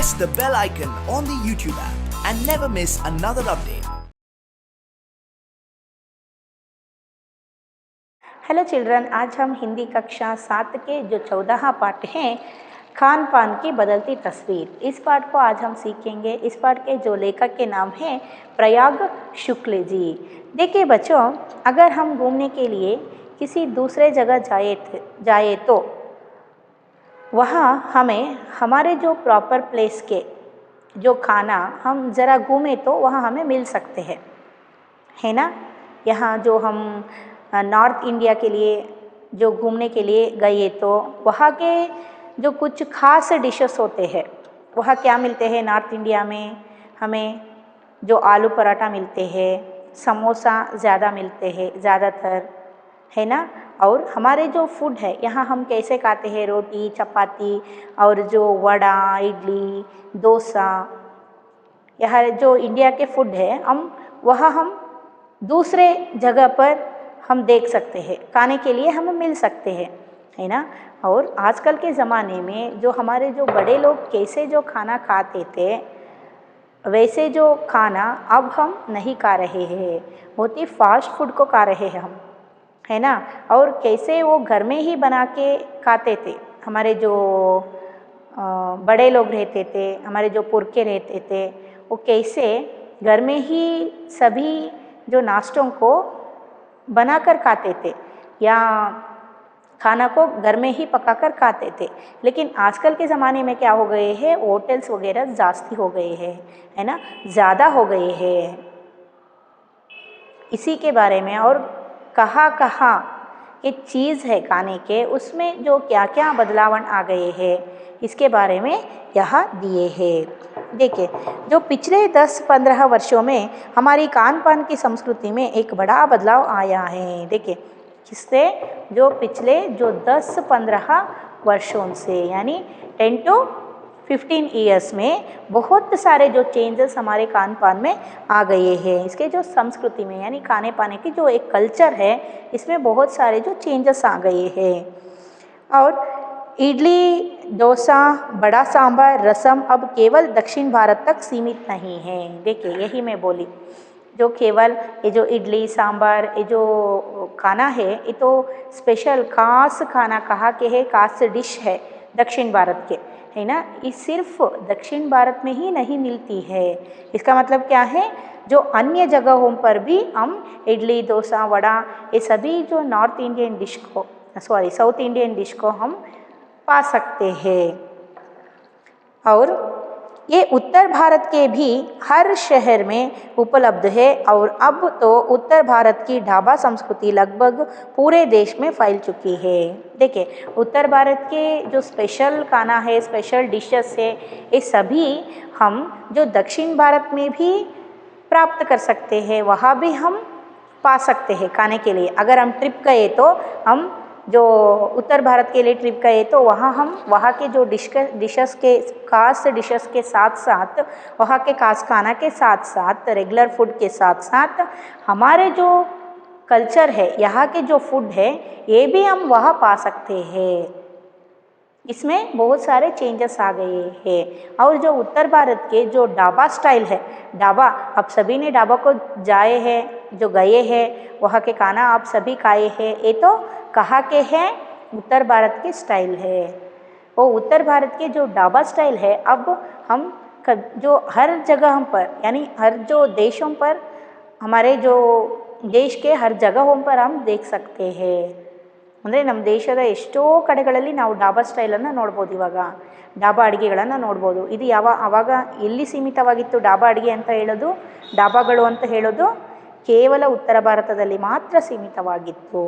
press the bell icon on the YouTube app and never miss another update. Hello children, आज हम हिंदी कक्षा 7 के जो 14वां पाठ हैं खान पान की बदलती तस्वीर, इस पाठ को आज हम सीखेंगे। इस पाठ के जो लेखक के नाम हैं प्रयाग शुक्ल जी। देखिए बच्चों, अगर हम घूमने के लिए किसी दूसरे जगह जाए तो वहाँ हमें हमारे जो प्रॉपर प्लेस के जो खाना हम ज़रा घूमें तो वहाँ हमें मिल सकते हैं, है ना। यहाँ जो हम नॉर्थ इंडिया के लिए जो घूमने के लिए गए तो वहाँ के जो कुछ खास डिशेस होते हैं, वहाँ क्या मिलते हैं नॉर्थ इंडिया में, हमें जो आलू पराठा मिलते हैं, समोसा ज़्यादा मिलते हैं ज़्यादातर, है ना। और हमारे जो फूड है यहाँ हम कैसे खाते हैं, रोटी चपाती और जो वड़ा इडली डोसा, यह जो इंडिया के फूड है हम दूसरे जगह पर हम देख सकते हैं, खाने के लिए हमें मिल सकते हैं, है ना। और आजकल के ज़माने में जो हमारे जो बड़े लोग कैसे जो खाना खाते थे वैसे जो खाना अब हम नहीं खा रहे हैं, बहुत ही फास्ट फूड को खा रहे हैं हम, है ना। और कैसे वो घर में ही बना के खाते थे, हमारे जो बड़े लोग रहते थे, हमारे जो पुरखे रहते थे, वो कैसे घर में ही सभी जो नाश्तों को बनाकर खाते थे या खाना को घर में ही पकाकर खाते थे। लेकिन आजकल के ज़माने में क्या हो गए हैं, होटल्स वगैरह जास्ती हो गए हैं, है ना, ज़्यादा हो गए हैं। इसी के बारे में और कहाँ ये चीज़ है खाने के, उसमें जो क्या क्या बदलावन आ गए हैं इसके बारे में यहाँ दिए हैं। देखिए, जो पिछले 10-15 वर्षों में हमारी खान पान की संस्कृति में एक बड़ा बदलाव आया है। देखिए किससे, जो पिछले जो 10-15 वर्षों से यानी 10 to 15 ईयर्स में बहुत सारे जो चेंजेस हमारे खान पान में आ गए हैं। इसके जो संस्कृति में यानी खाने पाने की जो एक कल्चर है, इसमें बहुत सारे जो चेंजेस आ गए हैं। और इडली डोसा बड़ा सांभर रसम अब केवल दक्षिण भारत तक सीमित नहीं है। देखिए यही मैं बोली, जो केवल ये जो इडली सांभर ये जो खाना है ये तो स्पेशल खास खाना कहा के है, खास डिश है दक्षिण भारत के, है ना। ये सिर्फ दक्षिण भारत में ही नहीं मिलती है। इसका मतलब क्या है, जो अन्य जगहों पर भी हम इडली डोसा वड़ा ये सभी जो साउथ इंडियन डिश को हम पा सकते हैं। और ये उत्तर भारत के भी हर शहर में उपलब्ध है। और अब तो उत्तर भारत की ढाबा संस्कृति लगभग पूरे देश में फैल चुकी है। देखिए उत्तर भारत के जो स्पेशल खाना है, स्पेशल डिशेस है, ये सभी हम जो दक्षिण भारत में भी प्राप्त कर सकते हैं, वहाँ भी हम पा सकते हैं खाने के लिए। अगर हम ट्रिप गए तो हम जो उत्तर भारत के लिए ट्रिप गए तो वहाँ के जो डिशेस के खास डिशेस के साथ साथ, वहाँ के खास खाना के साथ साथ, रेगुलर फूड के साथ साथ हमारे जो कल्चर है, यहाँ के जो फूड है, ये भी हम वहाँ पा सकते हैं। इसमें बहुत सारे चेंजेस आ गए हैं। और जो उत्तर भारत के जो ढाबा स्टाइल है, ढाबा आप सभी ने ढाबा को जो गए हैं, वहाँ के खाना आप सभी खाए हैं, ये तो कहाँ के हैं, उत्तर भारत के स्टाइल है। वो उत्तर भारत के जो ढाबा स्टाइल है अब हम जो हर जगह पर यानी हर जो देशों पर, हमारे जो देश के हर जगहों पर हम देख सकते हैं। ಅಂದರೆ ನಮ್ಮ ದೇಶದ ಎಷ್ಟೋ ಕಡೆಗಳಲ್ಲಿ ನಾವು ಡಾಬಾ ಸ್ಟೈಲನ್ನು ನೋಡ್ಬೋದು, ಇವಾಗ ಡಾಬಾ ಅಡುಗೆಗಳನ್ನು ನೋಡ್ಬೋದು। ಇದು ಆವಾಗ ಎಲ್ಲಿ ಸೀಮಿತವಾಗಿತ್ತು ಡಾಬಾ ಅಡುಗೆ ಅಂತ ಹೇಳೋದು, ಡಾಬಾಗಳು ಅಂತ ಹೇಳೋದು केवल उत्तर भारतದಲ್ಲಿ ಮಾತ್ರ सीमितವಾಗಿತ್ತು।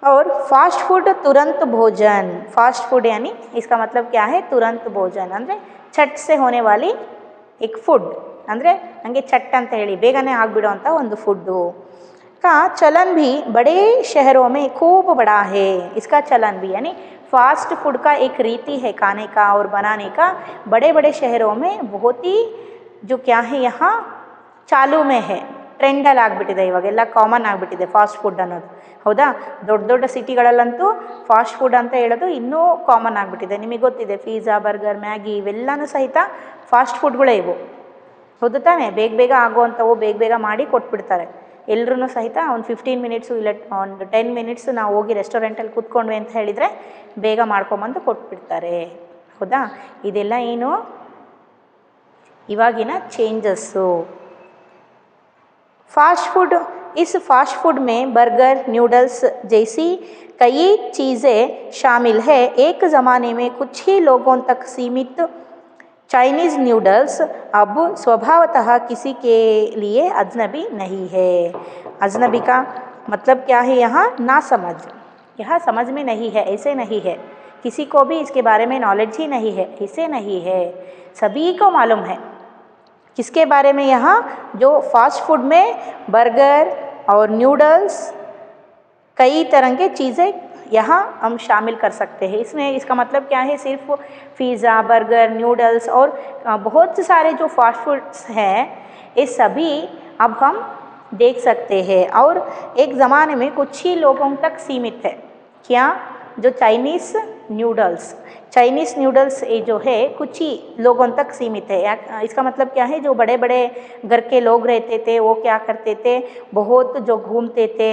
और फास्ट फूड तुरंत भोजन, फास्ट फूड यानी इसका मतलब क्या है, तुरंत भोजन ಅಂದರೆ ಚಟ್ से होने वाली एक फूड, ಅಂದರೆ ನನಗೆ ಚಟ್ ಅಂತ ಹೇಳಿ ಬೇಗನೆ ಆಗಿಬಿಡೋ ಅಂತ ಒಂದು ಫುಡ್ಡು का चलन भी बड़े शहरों में खूब बड़ा है। इसका चलन भी यानी फास्ट फूड का एक रीति है खाने का और बनाने का, बड़े बड़े शहरों में बहुत ही जो क्या है यहाँ चालू में है, ಟ್ರೆಂಡಲ್ಲಿ ಆಗಿಬಿಟ್ಟಿದೆ, ಇವಾಗೆಲ್ಲ ಕಾಮನ್ ಆಗಿಬಿಟ್ಟಿದೆ ಫಾಸ್ಟ್ ಫುಡ್ ಅನ್ನೋದು. ಹೌದಾ, ದೊಡ್ಡ ದೊಡ್ಡ ಸಿಟಿಗಳಲ್ಲಂತೂ ಫಾಸ್ಟ್ ಫುಡ್ ಅಂತ ಹೇಳೋದು ಇನ್ನೂ ಕಾಮನ್ ಆಗಿಬಿಟ್ಟಿದೆ. ನಿಮಗೆ ಗೊತ್ತಿದೆ, ಪಿಜ್ಜಾ, ಬರ್ಗರ್, ಮ್ಯಾಗಿ ಇವೆಲ್ಲನೂ ಸಹಿತ ಫಾಸ್ಟ್ ಫುಡ್ಗಳೇ ಇವು. ಹೌದು ತಾನೇ, ಬೇಗ ಬೇಗ ಆಗುವಂಥವು, ಬೇಗ ಬೇಗ ಮಾಡಿ ಕೊಟ್ಬಿಡ್ತಾರೆ. ಎಲ್ಲರೂ ಸಹಿತ ಒಂದು 15 ಮಿನಿಟ್ಸು ಇಲ್ಲ ಒಂದು 10 ಮಿನಿಟ್ಸು ನಾವು ಹೋಗಿ ರೆಸ್ಟೋರೆಂಟಲ್ಲಿ ಕೂತ್ಕೊಂಡ್ವಿ ಅಂತ ಹೇಳಿದರೆ ಬೇಗ ಮಾಡ್ಕೊಂಬಂದು ಕೊಟ್ಬಿಡ್ತಾರೆ. ಹೌದಾ, ಇದೆಲ್ಲ ಏನು ಇವಾಗಿನ ಚೇಂಜಸ್ಸು. फास्ट फूड, इस फास्ट फूड में बर्गर, नूडल्स जैसी कई चीज़ें शामिल है. एक ज़माने में कुछ ही लोगों तक सीमित चाइनीज़ नूडल्स अब स्वभावतः किसी के लिए अजनबी नहीं है. अजनबी का मतलब क्या है यहाँ? ना समझ, यहाँ समझ में नहीं है, ऐसे नहीं है, किसी को भी इसके बारे में नॉलेज ही नहीं है, ऐसे नहीं है, सभी को मालूम है. किसके बारे में? यहाँ जो फास्ट फूड में बर्गर और नूडल्स कई तरह के चीज़ें यहाँ हम शामिल कर सकते हैं. इसमें इसका मतलब क्या है? सिर्फ पिज़्ज़ा, बर्गर, नूडल्स और बहुत सारे जो फास्ट फूड्स हैं ये सभी अब हम देख सकते हैं. और एक ज़माने में कुछ ही लोगों तक सीमित है. क्या? जो चाइनीज़ नूडल्स ये जो है कुछ ही लोगों तक सीमित है. इसका मतलब क्या है? जो बड़े बड़े घर के लोग रहते थे वो क्या करते थे, बहुत जो घूमते थे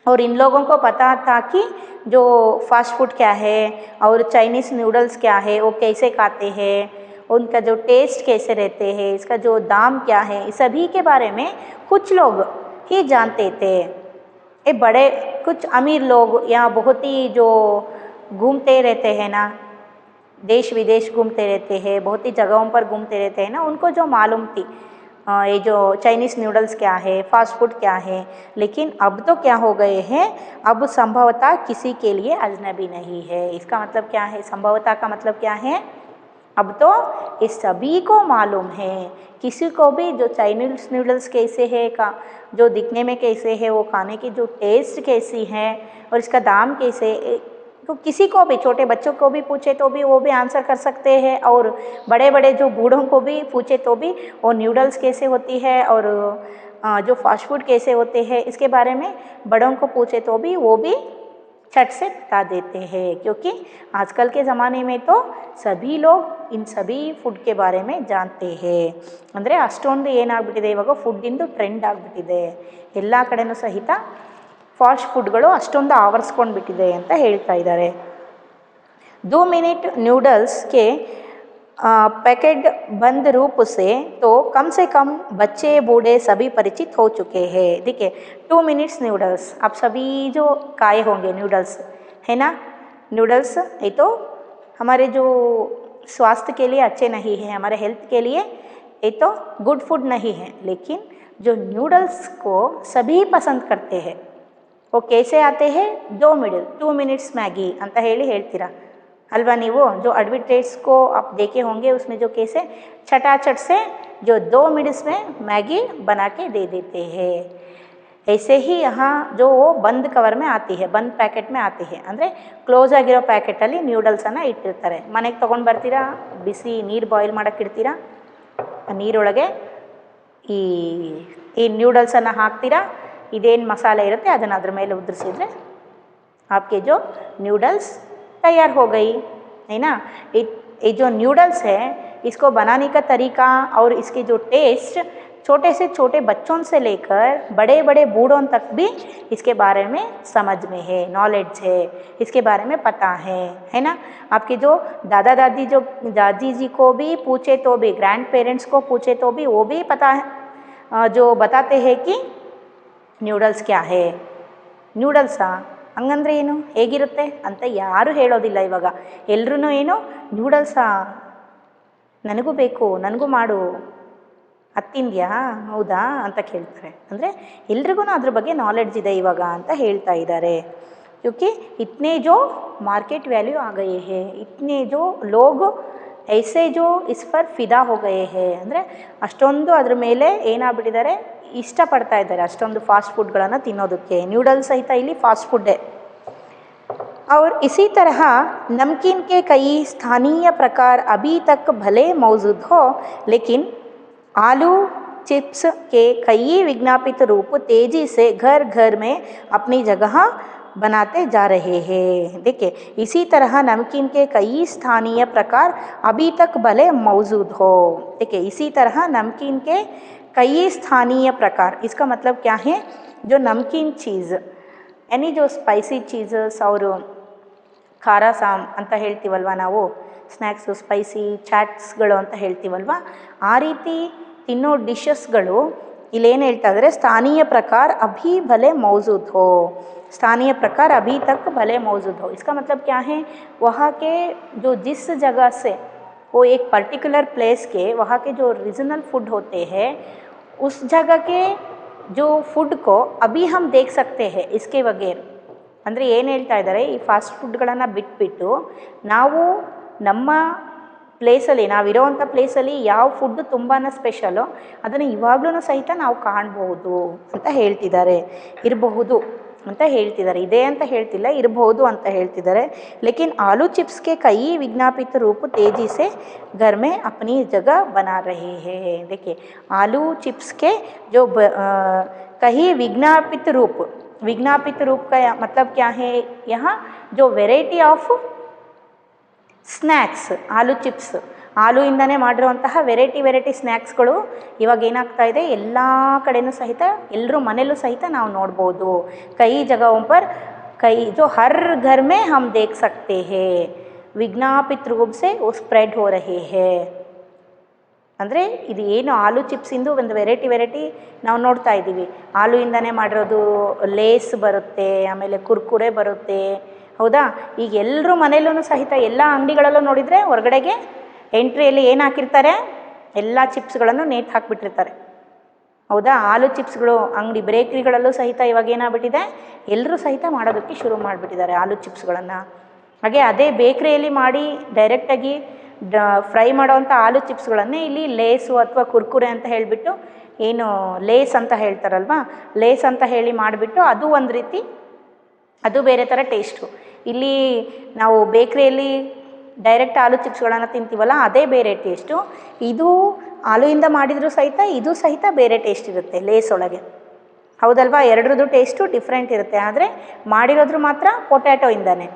और इन लोगों को पता था कि जो फास्ट फूड क्या है और चाइनीज़ नूडल्स क्या है, वो कैसे खाते हैं, उनका जो टेस्ट कैसे रहते हैं, इसका जो दाम क्या है, इस सभी के बारे में कुछ लोग ही जानते थे. ये बड़े कुछ अमीर लोग या बहुत ही जो घूमते रहते हैं ना, देश विदेश घूमते रहते हैं, बहुत ही जगहों पर घूमते रहते हैं ना, उनको जो मालूम थी ये जो चाइनीज़ नूडल्स क्या है, फास्ट फूड क्या है. लेकिन अब तो क्या हो गए हैं, अब संभवतः किसी के लिए अजनबी नहीं है. इसका मतलब क्या है? संभवतः का मतलब क्या है? अब तो ये सभी को मालूम है. किसी को भी जो चाइनीज़ नूडल्स कैसे है का जो दिखने में कैसे है, वो खाने की जो टेस्ट कैसी है और इसका दाम कैसे, तो किसी को भी, छोटे बच्चों को भी पूछे तो भी वो भी आंसर कर सकते हैं और बड़े बड़े जो बूढ़ों को भी पूछे तो भी वो नूडल्स कैसे होती है और जो फास्ट फूड कैसे होते हैं इसके बारे में बड़ों को पूछे तो भी वो भी छट से बता देते हैं. क्योंकि आजकल के ज़माने में तो सभी लोग इन सभी फूड के बारे में जानते हैं. ಅಂದರೆ ಅಷ್ಟೊಂದು ಏನಾಗ್ಬಿಟ್ಟಿದೆ ಇವಾಗ ಫುಡ್ಡಿಂದು ಟ್ರೆಂಡ್ ಆಗಿಬಿಟ್ಟಿದೆ. ಎಲ್ಲ ಕಡೆನೂ ಸಹಿತ फास्ट फूडಗಳು ಅಷ್ಟೊಂದು ಆವರಿಸ್ಕೊಂಡು ಬಿಟ್ಟಿದೆ ಅಂತ ಹೇಳ್ತಾ ಇದ್ದಾರೆ. 2 मिनट नूडल्स के पैकेट बंद रूप से तो कम से कम बच्चे बूढ़े सभी परिचित हो चुके हैं. देखिए 2 मिनट्स नूडल्स आप सभी जो खाए होंगे नूडल्स है ना. नूडल्स ये तो हमारे जो स्वास्थ्य के लिए अच्छे नहीं है, हमारे हेल्थ के लिए ये तो गुड फूड नहीं है. लेकिन जो नूडल्स को सभी पसंद करते हैं वो कैसे आते हैं? 2 मिनट्स मैगी ಅಂತ ಹೇಳಿ ಹೇಳ್ತೀರಾ अल्वा ನೀವು. जो एडवर्टाइज को आप देखे होंगे उसमें जो कैसे छटाछट से जो 2 मिनट्स में मैगी बना के दे देते हैं. ऐसे ही यहाँ जो वो बंद कवर में आती है, बंद पैकेट में आती है. ಅಂದರೆ ಕ್ಲೋಸ್ ಆಗಿರೋ ಪ್ಯಾಕೆಟಲ್ಲಿ ನೂಡಲ್ಸನ್ನು ಇಟ್ಟಿರ್ತಾರೆ. ಮನೆಗೆ ತೊಗೊಂಡು ಬರ್ತೀರಾ, ಬಿಸಿ ನೀರು ಬಾಯ್ಲ್ ಮಾಡೋಕ್ಕೆ ಇಡ್ತೀರಾ, ಆ ನೀರೊಳಗೆ ಈ ನೂಡಲ್ಸನ್ನು ಹಾಕ್ತೀರಾ, ಇದೇನು ಮಸಾಲೆ ಇರುತ್ತೆ ಅದನ್ನು ಅದ್ರ ಮೇಲೆ ಉದುರಿಸಿದ್ರೆ आपके जो नूडल्स तैयार हो गई है ना. ये जो नूडल्स है इसको बनाने का तरीका और इसके जो टेस्ट छोटे से छोटे बच्चों से लेकर बड़े बड़े बूढ़ों तक भी इसके बारे में समझ में है, नॉलेज है, इसके बारे में पता है ना. आपके जो दादी जी को भी पूछे तो भी, ग्रैंड पेरेंट्स को पूछे तो भी वो भी पता है, जो बताते हैं कि ನೂಡಲ್ಸ್ ಕ್ಯಾ ಹೇ, ನೂಡಲ್ಸಾ ಹಂಗಂದ್ರೆ ಏನು, ಹೇಗಿರುತ್ತೆ ಅಂತ ಯಾರೂ ಹೇಳೋದಿಲ್ಲ ಇವಾಗ. ಎಲ್ಲರೂ ಏನು ನೂಡಲ್ಸಾ ನನಗೂ ಬೇಕು, ನನಗೂ ಮಾಡು, ಅದು ತಿಂದ್ಯಾ, ಹೌದಾ ಅಂತ ಕೇಳ್ತಾರೆ. ಅಂದರೆ ಎಲ್ರಿಗೂ ಅದ್ರ ಬಗ್ಗೆ ನಾಲೆಡ್ಜ್ ಇದೆ ಇವಾಗ ಅಂತ ಹೇಳ್ತಾ ಇದ್ದಾರೆ. क्योंकि इतने जो मार्केट वैल्यू आ गए हैं, इतने जो लोग ऐसे जो इस पर ಫಿದಾ हो गए हैं. ಅಂದರೆ ಅಷ್ಟೊಂದು ಅದ್ರ ಮೇಲೆ ಏನಾಗ್ಬಿಟ್ಟಿದ್ದಾರೆ, ಇಷ್ಟಪಡ್ತಾ ಇದ್ದಾರೆ ಅಷ್ಟೊಂದು ಫಾಸ್ಟ್ ಫುಡ್ಗಳನ್ನು ತಿನ್ನೋದಕ್ಕೆ. ನೂಡಲ್ಸ್ ಸಹಿತ ಇಲ್ಲಿ ಫಾಸ್ಟ್ ಫುಡ್ಡೇ. और इसी तरह नमकीन के कई स्थानीय प्रकार अभी तक भले मौजूद हो, लेकिन आलू चिप्स के कई विज्ञापित रूप तेजी से घर घर में अपनी जगह बनाते जा रहे हैं। देखिए, इसी तरह नमकीन के कई स्थानीय प्रकार अभी तक भले मौजूद हो। देखिए, इसी तरह नमकीन के कई स्थानीय प्रकार, इसका मतलब क्या है, जो नमकीन चीज़ यानी जो ಸ್ಪೈಸಿ ಚೀಸಸ್ ಅವರು ಖಾರ ಸಾಮ್ ಅಂತ ಹೇಳ್ತೀವಲ್ವ, ನಾವು ಸ್ನ್ಯಾಕ್ಸು ಸ್ಪೈಸಿ ಚಾಟ್ಸ್ಗಳು ಅಂತ ಹೇಳ್ತೀವಲ್ವ, ಆ ರೀತಿ ತಿನ್ನೋ ಡಿಶಸ್ಗಳು ಇಲ್ಲೇನು ಹೇಳ್ತಾ ಇದ್ದಾರೆ, ಸ್ಥಾನೀಯ ಪ್ರಕಾರ ಅಭಿ ಭಲೆ ಮೌಜೂದ್ ಹೋ, स्थानीय प्रकार अभी तक भले मौजूद हो। इसका मतलब क्या है, वहाँ के जो जिस जगह से वो एक पर्टिकुलर प्लेस के वहाँ के जो रीजनल फूड होते हैं उस जगह के जो फूड को अभी हम देख सकते हैं इसके बगैर। ಅಂದರೆ ಏನು ಹೇಳ್ತಾ ಇದ್ದಾರೆ, ಈ ಫಾಸ್ಟ್ ಫುಡ್ಗಳನ್ನು ಬಿಟ್ಬಿಟ್ಟು ನಾವು ನಮ್ಮ ಪ್ಲೇಸಲ್ಲಿ, ನಾವಿರೋವಂಥ ಪ್ಲೇಸಲ್ಲಿ ಯಾವ ಫುಡ್ಡು ತುಂಬಾ ಸ್ಪೆಷಲು ಅದನ್ನು ಇವಾಗಲೂ ಸಹಿತ ನಾವು ಕಾಣ್ಬೋದು ಅಂತ ಹೇಳ್ತಿದ್ದಾರೆ, ಇರಬಹುದು ಅಂತ ಹೇಳ್ತಿದ್ದಾರೆ, ಇದೆ ಅಂತ ಹೇಳ್ತಿಲ್ಲ, ಇರಬಹುದು ಅಂತ ಹೇಳ್ತಿದ್ದಾರೆ। ಲೇಕಿನ್ आलू चिप्स के कई विज्ञापित रूप तेजी से घर में अपनी जगह बना रहे हैं। देखिए, आलू चिप्स के जो कई विज्ञापित रूप का मतलब क्या है, यहाँ जो वेराइटी ऑफ ಸ್ನ್ಯಾಕ್ಸ್ ಆಲೂ ಚಿಪ್ಸ್, ಆಲೂಯಿಂದನೇ ಮಾಡಿರುವಂತಹ ವೆರೈಟಿ ಸ್ನ್ಯಾಕ್ಸ್ಗಳು ಇವಾಗ ಏನಾಗ್ತಾ ಇದೆ, ಎಲ್ಲ ಕಡೆಯೂ ಸಹಿತ ಎಲ್ಲರೂ ಮನೆಯಲ್ಲೂ ಸಹಿತ ನಾವು ನೋಡ್ಬೋದು। ಕೈ ಜಗಹೋं पर कई जो हर घर में हम देख सकते हैं, विज्ञापित रूप से वो स्प्रेड हो रहे हैं। ಅಂದರೆ ಇದು ಏನು ಆಲೂ ಚಿಪ್ಸಿಂದು ಒಂದು ವೆರೈಟಿ ನಾವು ನೋಡ್ತಾ ಇದ್ದೀವಿ। ಆಲೂಯಿಂದನೇ ಮಾಡಿರೋದು ಲೇಸ್ ಬರುತ್ತೆ, ಆಮೇಲೆ ಕುರ್ಕುರೆ ಬರುತ್ತೆ, ಹೌದಾ? ಈಗ ಎಲ್ಲರೂ ಮನೆಯಲ್ಲೂ ಸಹಿತ ಎಲ್ಲ ಅಂಗಡಿಗಳಲ್ಲೂ ನೋಡಿದರೆ ಹೊರಗಡೆಗೆ ಎಂಟ್ರಿಯಲ್ಲಿ ಏನು ಹಾಕಿರ್ತಾರೆ, ಎಲ್ಲ ಚಿಪ್ಸ್ಗಳನ್ನು ನೇತು ಹಾಕಿಬಿಟ್ಟಿರ್ತಾರೆ, ಹೌದಾ? ಆಲೂ ಚಿಪ್ಸ್ಗಳು ಅಂಗಡಿ ಬೇಕ್ರಿಗಳಲ್ಲೂ ಸಹಿತ ಇವಾಗ ಏನಾಗ್ಬಿಟ್ಟಿದೆ, ಎಲ್ಲರೂ ಸಹಿತ ಮಾಡೋದಕ್ಕೆ ಶುರು ಮಾಡಿಬಿಟ್ಟಿದ್ದಾರೆ ಆಲೂ ಚಿಪ್ಸ್ಗಳನ್ನು। ಹಾಗೆ ಅದೇ ಬೇಕ್ರಿಯಲ್ಲಿ ಮಾಡಿ ಡೈರೆಕ್ಟಾಗಿ ಫ್ರೈ ಮಾಡೋವಂಥ ಆಲೂ ಚಿಪ್ಸ್ಗಳನ್ನೇ ಇಲ್ಲಿ ಲೇಸು ಅಥವಾ ಕುರ್ಕುರೆ ಅಂತ ಹೇಳಿಬಿಟ್ಟು, ಏನು ಲೇಸ್ ಅಂತ ಹೇಳ್ತಾರಲ್ವ, ಲೇಸ್ ಅಂತ ಹೇಳಿ ಮಾಡಿಬಿಟ್ಟು ಅದು ಒಂದು ರೀತಿ, ಅದು ಬೇರೆ ಥರ ಟೇಸ್ಟು। ಇಲ್ಲಿ ನಾವು ಬೇಕ್ರಿಯಲ್ಲಿ ಡೈರೆಕ್ಟ್ ಆಲೂ ಚಿಪ್ಸ್ಗಳನ್ನು ತಿಂತೀವಲ್ಲ, ಅದೇ ಬೇರೆ ಟೇಸ್ಟು, ಇದು ಆಲೂಯಿಂದ ಮಾಡಿದರೂ ಸಹಿತ ಇದು ಸಹಿತ ಬೇರೆ ಟೇಸ್ಟ್ ಇರುತ್ತೆ ಲೇಸ್ ಒಳಗೆ, ಹೌದಲ್ವಾ? ಎರಡರದ್ದು ಟೇಸ್ಟು ಡಿಫ್ರೆಂಟ್ ಇರುತ್ತೆ, ಆದರೆ ಮಾಡಿರೋದ್ರು ಮಾತ್ರ ಪೊಟ್ಯಾಟೋಯಿಂದನೇ।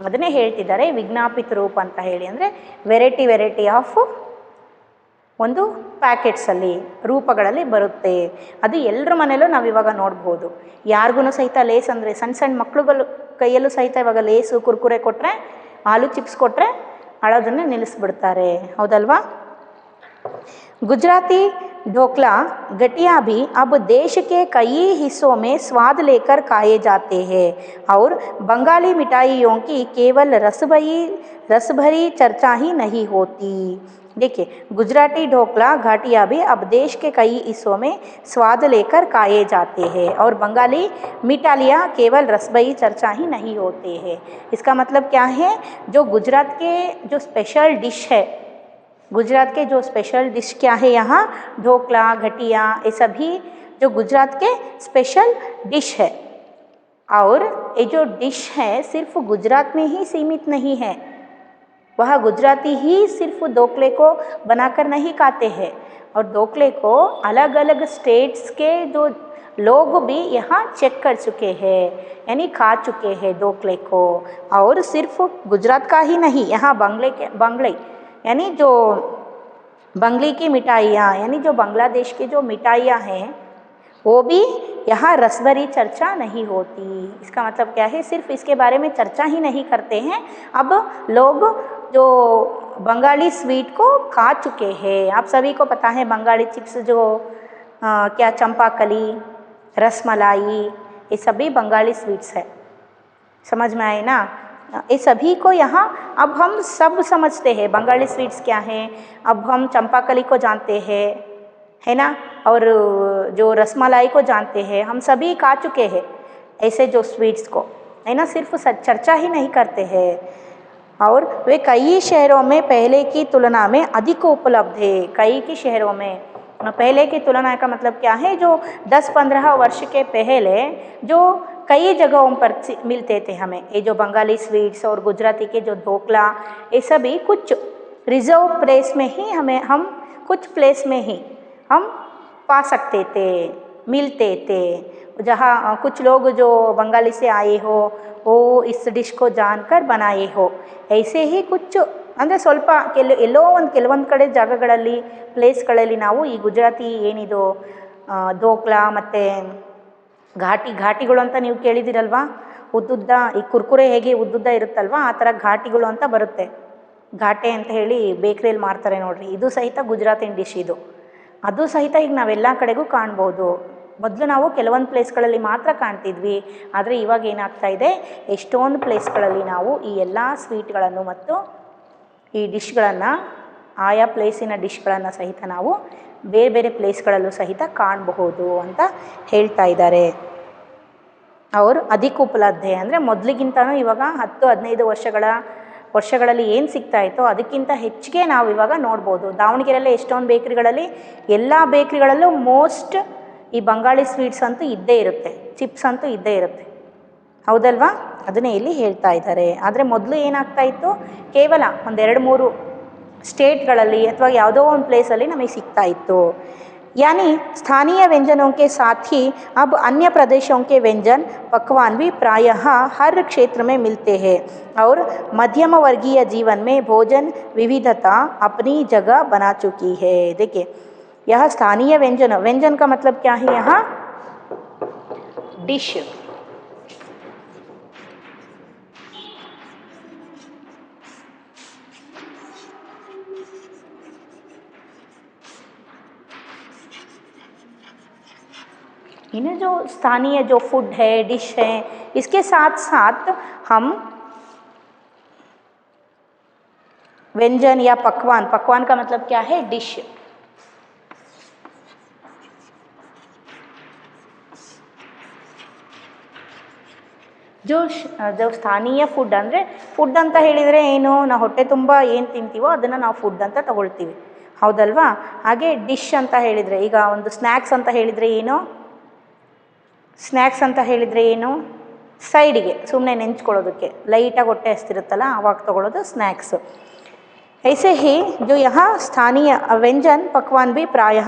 ಅದನ್ನೇ ಹೇಳ್ತಿದ್ದಾರೆ ವಿಜ್ಞಾಪಿತ ರೂಪ ಅಂತ ಹೇಳಿ, ಅಂದರೆ ವೆರೈಟಿ ಆಫ್ ಒಂದು ಪ್ಯಾಕೆಟ್ಸಲ್ಲಿ ರೂಪಗಳಲ್ಲಿ ಬರುತ್ತೆ, ಅದು ಎಲ್ಲರ ಮನೆಯಲ್ಲೂ ನಾವು ಇವಾಗ ನೋಡ್ಬೋದು। ಯಾರಿಗೂ ಸಹಿತ ಲೇಸ್ ಅಂದರೆ ಸಣ್ಣ ಮಕ್ಳುಗಳು ಕೈಯಲ್ಲೂ ಸಹಿತ ಇವಾಗ ಲೇಸು ಕುರ್ಕುರೆ ಕೊಟ್ಟರೆ, ಆಲೂ ಚಿಪ್ಸ್ ಕೊಟ್ಟರೆ ಅಳೋದನ್ನು ನಿಲ್ಲಿಸ್ಬಿಡ್ತಾರೆ, ಹೌದಲ್ವಾ? गुजराती ढोकला गठिया भी अब देश के कई हिस्सों में स्वाद लेकर खाए जाते हैं और बंगाली मिठाइयों की केवल रसभरी चर्चा ही नहीं होती। देखिए, गुजराती ढोकला घाटिया भी अब देश के कई हिस्सों में स्वाद लेकर खाए जाते हैं और बंगाली मिठाइयाँ केवल रसभरी चर्चा ही नहीं होते हैं। इसका मतलब क्या है, जो गुजरात के जो स्पेशल डिश है, गुजरात के जो स्पेशल डिश क्या है, यहाँ ढोकला घटिया, ये सभी जो गुजरात के स्पेशल डिश है, और ये जो डिश है सिर्फ गुजरात में ही सीमित नहीं है, वह गुजराती ही सिर्फ ढोकले को बनाकर नहीं खाते हैं, और ढोकले को अलग अलग स्टेट्स के जो लोग भी यहाँ चेक कर चुके हैं, यानी खा चुके हैं ढोकले को। और सिर्फ गुजरात का ही नहीं, यहाँ बंगले यानी जो बंगली की मिठाइयाँ, यानी जो बांग्लादेश की जो मिठाइयाँ हैं वो भी यहाँ रसभरी चर्चा नहीं होती। इसका मतलब क्या है, सिर्फ इसके बारे में चर्चा ही नहीं करते हैं, अब लोग जो बंगाली स्वीट को खा चुके हैं। आप सभी को पता है बंगाली चिप्स जो क्या चंपाकली, रसमलाई, ये सभी बंगाली स्वीट्स है, समझ में आए ना? ये सभी को यहाँ अब हम सब समझते हैं, बंगाली स्वीट्स क्या हैं, अब हम चंपाकली को जानते हैं, है ना, और जो रसमलाई को जानते हैं, हम सभी खा चुके हैं ऐसे जो स्वीट्स को, है ना, सिर्फ चर्चा ही नहीं करते हैं। और वे कई शहरों में पहले की तुलना में अधिक उपलब्ध है। कई के शहरों में, पहले की तुलना का मतलब क्या है, जो 10-15 वर्ष के पहले जो कई जगहों पर मिलते थे हमें ये जो बंगाली स्वीट्स और गुजराती के जो ढोकला, ये सभी कुछ रिजर्व प्लेस में ही हम कुछ प्लेस में ही हम पा सकते थे, मिलते थे। जहाँ कुछ लोग जो बंगाली से आए हो वो इस डिश को जानकर बनाए हो। ऐसे ही कुछ ಅಂದರೆ ಸ್ವಲ್ಪ ಎಲ್ಲೋ ಕೆಲವೊಂದು ಕಡೆ ಜಾಗಗಳಲ್ಲಿ ಪ್ಲೇಸ್ಗಳಲ್ಲಿ ನಾವು ಈ ಗುಜರಾತಿ ಏನಿದು ಧೋಕ್ಲಾ ಮತ್ತು ಘಾಟಿಗಳು ಅಂತ ನೀವು ಕೇಳಿದಿರಲ್ವಾ, ಉದ್ದುದ್ದ ಈ ಕುರ್ಕುರೆ ಹೇಗೆ ಉದ್ದುದ್ದ ಇರುತ್ತಲ್ವ ಆ ಥರ ಘಾಟಿಗಳು ಅಂತ ಬರುತ್ತೆ. ಘಾಟೆ ಅಂತ ಹೇಳಿ ಬೇಕ್ರಿಯಲ್ಲಿ ಮಾಡ್ತಾರೆ ನೋಡಿರಿ, ಇದು ಸಹಿತ ಗುಜರಾತಿನ ಡಿಶ್ ಇದು. ಅದು ಸಹಿತ ಈಗ ನಾವೆಲ್ಲ ಕಡೆಗೂ ಕಾಣ್ಬೋದು. ಮೊದಲು ನಾವು ಕೆಲವೊಂದು ಪ್ಲೇಸ್ಗಳಲ್ಲಿ ಮಾತ್ರ ಕಾಣ್ತಿದ್ವಿ, ಆದರೆ ಇವಾಗ ಏನಾಗ್ತಾ ಇದೆ, ಎಷ್ಟೊಂದು ಪ್ಲೇಸ್ಗಳಲ್ಲಿ ನಾವು ಈ ಎಲ್ಲ ಸ್ವೀಟ್ಗಳನ್ನು ಮತ್ತು ಈ ಡಿಶ್ಗಳನ್ನು, ಆಯಾ ಪ್ಲೇಸಿನ ಡಿಶ್ಗಳನ್ನು ಸಹಿತ ನಾವು ಬೇರೆ ಬೇರೆ ಪ್ಲೇಸ್ಗಳಲ್ಲೂ ಸಹಿತ ಕಾಣಬಹುದು ಅಂತ ಹೇಳ್ತಾ ಇದ್ದಾರೆ. ಅವರು ಅಧಿಕ ಉಪಲಬ್ಧ ಅಂದರೆ ಮೊದಲಿಗಿಂತನೂ ಇವಾಗ 10-15 ವರ್ಷಗಳಲ್ಲಿ ಏನು ಸಿಗ್ತಾ ಇತ್ತೋ ಅದಕ್ಕಿಂತ ಹೆಚ್ಚಿಗೆ ನಾವು ಇವಾಗ ನೋಡ್ಬೋದು. ದಾವಣಗೆರೆಯಲ್ಲೇ ಎಷ್ಟೊಂದು ಬೇಕ್ರಿಗಳಲ್ಲಿ, ಎಲ್ಲ ಬೇಕ್ರಿಗಳಲ್ಲೂ ಮೋಸ್ಟ್ ಈ ಬಂಗಾಳಿ ಸ್ವೀಟ್ಸ್ ಅಂತೂ ಇದ್ದೇ ಇರುತ್ತೆ, ಚಿಪ್ಸ್ ಅಂತೂ ಇದ್ದೇ ಇರುತ್ತೆ, ಹೌದಲ್ವಾ? ಅದನ್ನೇ ಇಲ್ಲಿ ಹೇಳ್ತಾ ಇದ್ದಾರೆ. ಆದರೆ ಮೊದಲು ಏನಾಗ್ತಾ ಇತ್ತು, ಕೇವಲ 1-2-3 ಸ್ಟೇಟ್ಗಳಲ್ಲಿ ಅಥವಾ ಯಾವುದೋ ಒಂದು ಪ್ಲೇಸಲ್ಲಿ ನಮಗೆ ಸಿಗ್ತಾ ಇತ್ತು. यानी स्थानीय व्यंजनों के साथ ही अब अन्य प्रदेशों के व्यंजन पकवान भी प्रायः हर क्षेत्र में मिलते हैं और मध्यम वर्गीय जीवन में भोजन विविधता अपनी जगह बना चुकी है. देखिए यह स्थानीय व्यंजन का मतलब क्या है, यहाँ डिश. इन्हें जो स्थानीय जो फूड है, डिश है, इसके साथ साथ हम व्यंजन या पकवान का मतलब क्या है, डिश. जो ಸ್ಥಾನೀಯ ಫುಡ್ ಅಂದರೆ, ಫುಡ್ ಅಂತ ಹೇಳಿದರೆ ಏನು, ನಾವು ಹೊಟ್ಟೆ ತುಂಬ ಏನು ತಿಂತೀವೋ ಅದನ್ನು ನಾವು ಫುಡ್ ಅಂತ ತಗೊಳ್ತೀವಿ, ಹೌದಲ್ವಾ? ಹಾಗೆ ಡಿಶ್ ಅಂತ ಹೇಳಿದರೆ, ಈಗ ಒಂದು ಸ್ನ್ಯಾಕ್ಸ್ ಅಂತ ಹೇಳಿದರೆ ಏನು, ಸೈಡಿಗೆ ಸುಮ್ಮನೆ ನೆಂಚ್ಕೊಳ್ಳೋದಕ್ಕೆ, ಲೈಟಾಗಿ ಹೊಟ್ಟೆ ಹಸ್ತಿರುತ್ತಲ್ಲ ಆವಾಗ ತೊಗೊಳ್ಳೋದು ಸ್ನ್ಯಾಕ್ಸು. ऐसे ही जो यहाँ स्थानीय व्यंजन पकवान भी प्रायः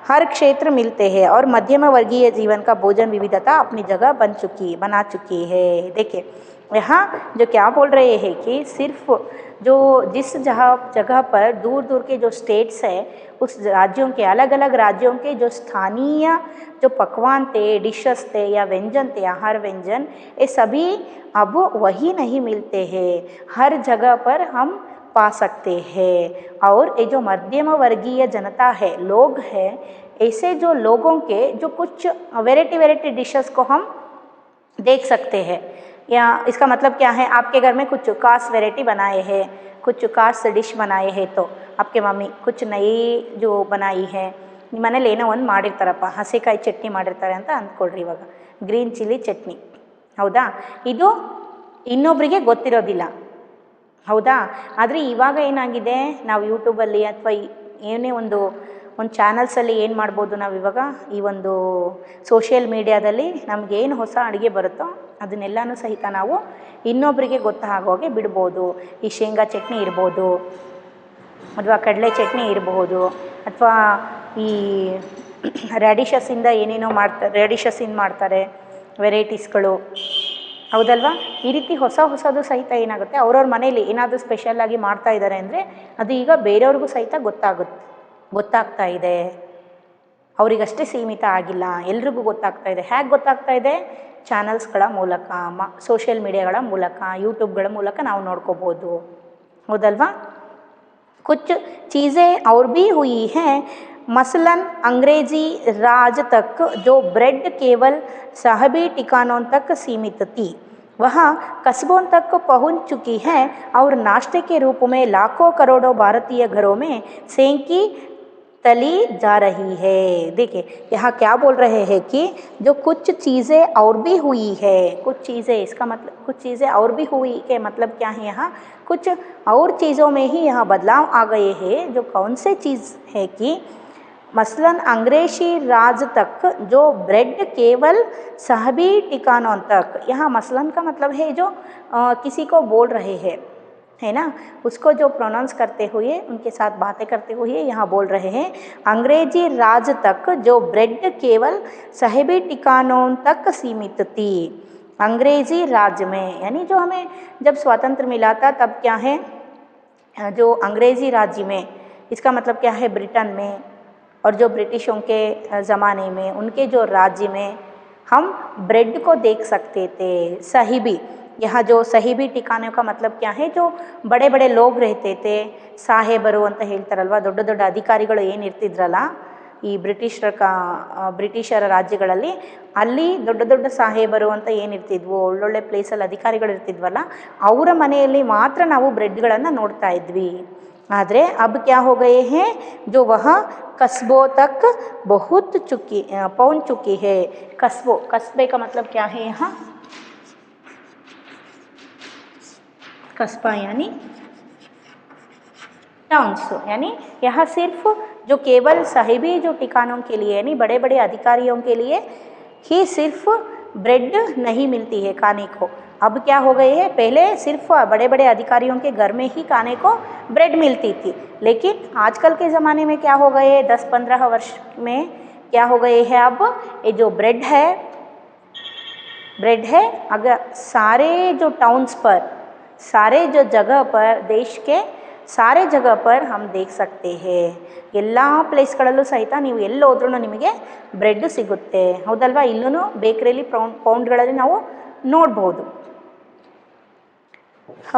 हर क्षेत्र मिलते हैं और मध्यम वर्गीय जीवन का भोजन विविधता अपनी जगह बना चुकी है. देखिए यहाँ जो क्या बोल रहे हैं कि सिर्फ जो जिस जगह पर दूर दूर के जो स्टेट्स है, उस राज्यों के अलग अलग राज्यों के जो स्थानीय जो पकवान थे, डिशेस थे या व्यंजन थे, आहार व्यंजन, ये सभी अब वही नहीं मिलते हैं, हर जगह पर हम पा सकते हैं. और ये जो मध्यम वर्गीय जनता है, लोग हैं, ऐसे जो लोगों के जो कुछ वेराइटी डिशेस को हम देख सकते हैं. या इसका मतलब क्या है, आपके घर में कुछ खास वेराइटी बनाए हैं, कुछ खास डिश बनाए हैं, तो आपके मम्मी कुछ नई जो बनाई है, ನಿಮ್ಮ ಮನೇಲಿ ಏನೋ ಒಂದು ಮಾಡಿರ್ತಾರಪ್ಪ, ಹಸಿಕಾಯಿ ಚಟ್ನಿ ಮಾಡಿರ್ತಾರೆ ಅಂತ ಅಂದ್ಕೊಳ್ರಿ, ಇವಾಗ ಗ್ರೀನ್ ಚಿಲ್ಲಿ ಚಟ್ನಿ, ಹೌದಾ? ಇದು ಇನ್ನೊಬ್ಬರಿಗೆ ಗೊತ್ತಿರೋದಿಲ್ಲ, ಹೌದಾ? ಆದರೆ ಇವಾಗ ಏನಾಗಿದೆ, ನಾವು ಯೂಟ್ಯೂಬಲ್ಲಿ ಅಥವಾ ಏನೇ ಒಂದು ಚಾನಲ್ಸಲ್ಲಿ ಏನು ಮಾಡ್ಬೋದು, ನಾವು ಇವಾಗ ಈ ಒಂದು ಸೋಷಿಯಲ್ ಮೀಡಿಯಾದಲ್ಲಿ ನಮಗೇನು ಹೊಸ ಅಡುಗೆ ಬರುತ್ತೋ ಅದನ್ನೆಲ್ಲನೂ ಸಹಿತ ನಾವು ಇನ್ನೊಬ್ಬರಿಗೆ ಗೊತ್ತಾಗೋಗೆ ಬಿಡ್ಬೋದು. ಈ ಶೇಂಗಾ ಚಟ್ನಿ ಇರ್ಬೋದು, ಅಥವಾ ಕಡಲೆ ಚಟ್ನಿ ಇರಬಹುದು, ಅಥವಾ ಈ ರ್ಯಾಡಿಷಸ್ಸಿಂದ ಏನೇನೋ ರ್ಯಾಡಿಷಸ್ಸಿಂದ ಮಾಡ್ತಾರೆ ವೆರೈಟೀಸ್ಗಳು, ಹೌದಲ್ವಾ? ಈ ರೀತಿ ಹೊಸದು ಸಹಿತ ಏನಾಗುತ್ತೆ, ಅವ್ರವ್ರ ಮನೇಲಿ ಏನಾದರೂ ಸ್ಪೆಷಲ್ಲಾಗಿ ಮಾಡ್ತಾ ಇದ್ದಾರೆ ಅಂದರೆ ಅದು ಈಗ ಬೇರೆಯವ್ರಿಗೂ ಸಹಿತ ಗೊತ್ತಾಗ್ತಾ ಇದೆ. ಅವರಿಗಷ್ಟೇ ಸೀಮಿತ ಆಗಿಲ್ಲ, ಎಲ್ರಿಗೂ ಗೊತ್ತಾಗ್ತಾ ಇದೆ. ಹೇಗೆ ಗೊತ್ತಾಗ್ತಾ ಇದೆ? ಚಾನಲ್ಸ್ಗಳ ಮೂಲಕ, ಸೋಷಿಯಲ್ ಮೀಡಿಯಾಗಳ ಮೂಲಕ, ಯೂಟ್ಯೂಬ್ಗಳ ಮೂಲಕ ನಾವು ನೋಡ್ಕೋಬೋದು, ಹೌದಲ್ವಾ? कुछ चीज़ें और भी हुई हैं, मसलन अंग्रेज़ी राज तक जो ब्रेड केवल साहबी ठिकानों तक सीमित थी, वह कस्बों तक पहुंच चुकी है और नाश्ते के रूप में लाखों करोड़ों भारतीय घरों में सेंकी तली जा रही है. देखिए यहाँ क्या बोल रहे हैं कि जो कुछ चीज़ें और भी हुई है, कुछ चीज़ें, इसका मतलब कुछ चीज़ें और भी हुई के मतलब क्या है, यहाँ कुछ और चीज़ों में ही यहाँ बदलाव आ गए हैं. जो कौन से चीज़ है कि मसलन अंग्रेजी राज तक जो ब्रेड केवल साहबी ठिकानों तक, यहाँ मसलन का मतलब है जो किसी को बोल रहे हैं, है ना, उसको जो प्रोनाउंस करते हुए उनके साथ बातें करते हुए यहाँ बोल रहे हैं, अंग्रेजी राज तक जो ब्रेड केवल साहिबी ठिकानों तक सीमित थी। अंग्रेजी राज में यानी जो हमें जब स्वातंत्र मिला था तब क्या है, जो अंग्रेजी राज्य में, इसका मतलब क्या है ब्रिटेन में, और जो ब्रिटिशों के ज़माने में उनके जो राज्य में हम ब्रेड को देख सकते थे। साहिबी, यहाँ जो साहिबी ठिकाने का मतलब क्या है, जो बड़े बड़े लोग रहते थे, ಸಾಹೇಬರು ಅಂತ ಹೇಳ್ತಾರಲ್ವ, ದೊಡ್ಡ ದೊಡ್ಡ ಅಧಿಕಾರಿಗಳು ಏನಿರ್ತಿದ್ರಲ್ಲ ಈ ಬ್ರಿಟಿಷರ ರಾಜ್ಯಗಳಲ್ಲಿ, ಅಲ್ಲಿ ದೊಡ್ಡ ದೊಡ್ಡ ಸಾಹೇಬರು ಅಂತ ಏನಿರ್ತಿದ್ವು, ಒಳ್ಳೊಳ್ಳೆ ಪ್ಲೇಸಲ್ಲಿ ಅಧಿಕಾರಿಗಳು ಇರ್ತಿದ್ವಲ್ಲ, ಅವರ ಮನೆಯಲ್ಲಿ ಮಾತ್ರ ನಾವು ಬ್ರೆಡ್ಗಳನ್ನು ನೋಡ್ತಾ ಇದ್ವಿ। ಆದರೆ अब क्या हो गए हैं, जो वह कस्बों तक बहुत पहुँच चुकी है। कस्बे का मतलब क्या है यहाँ, कस्बा यानी टाउन्स, यानी यहाँ सिर्फ जो केवल साहिबी जो ठिकानों के लिए यानी बड़े बड़े अधिकारियों के लिए ही सिर्फ ब्रेड नहीं मिलती है खाने को। अब क्या हो गए हैं, पहले सिर्फ बड़े बड़े अधिकारियों के घर में ही खाने को ब्रेड मिलती थी, लेकिन आजकल के ज़माने में क्या हो गए, 10-15 वर्ष में क्या हो गए हैं, अब ये जो ब्रेड है अगर सारे जो टाउन्स पर, सारे जो जगह पर, देश के सारे जगह पर हम देख सकते हैं। ಎಲ್ಲ ಪ್ಲೇಸ್ಗಳಲ್ಲೂ ಸಹಿತ ನೀವು ಎಲ್ಲಿ ಹೋದ್ರೂ ನಿಮಗೆ ಬ್ರೆಡ್ ಸಿಗುತ್ತೆ, ಹೌದಲ್ವಾ? ಇಲ್ಲೂ ಬೇಕರಿಯಲ್ಲಿ ಪೌಂಡ್ಗಳಲ್ಲಿ ನಾವು ನೋಡ್ಬೋದು।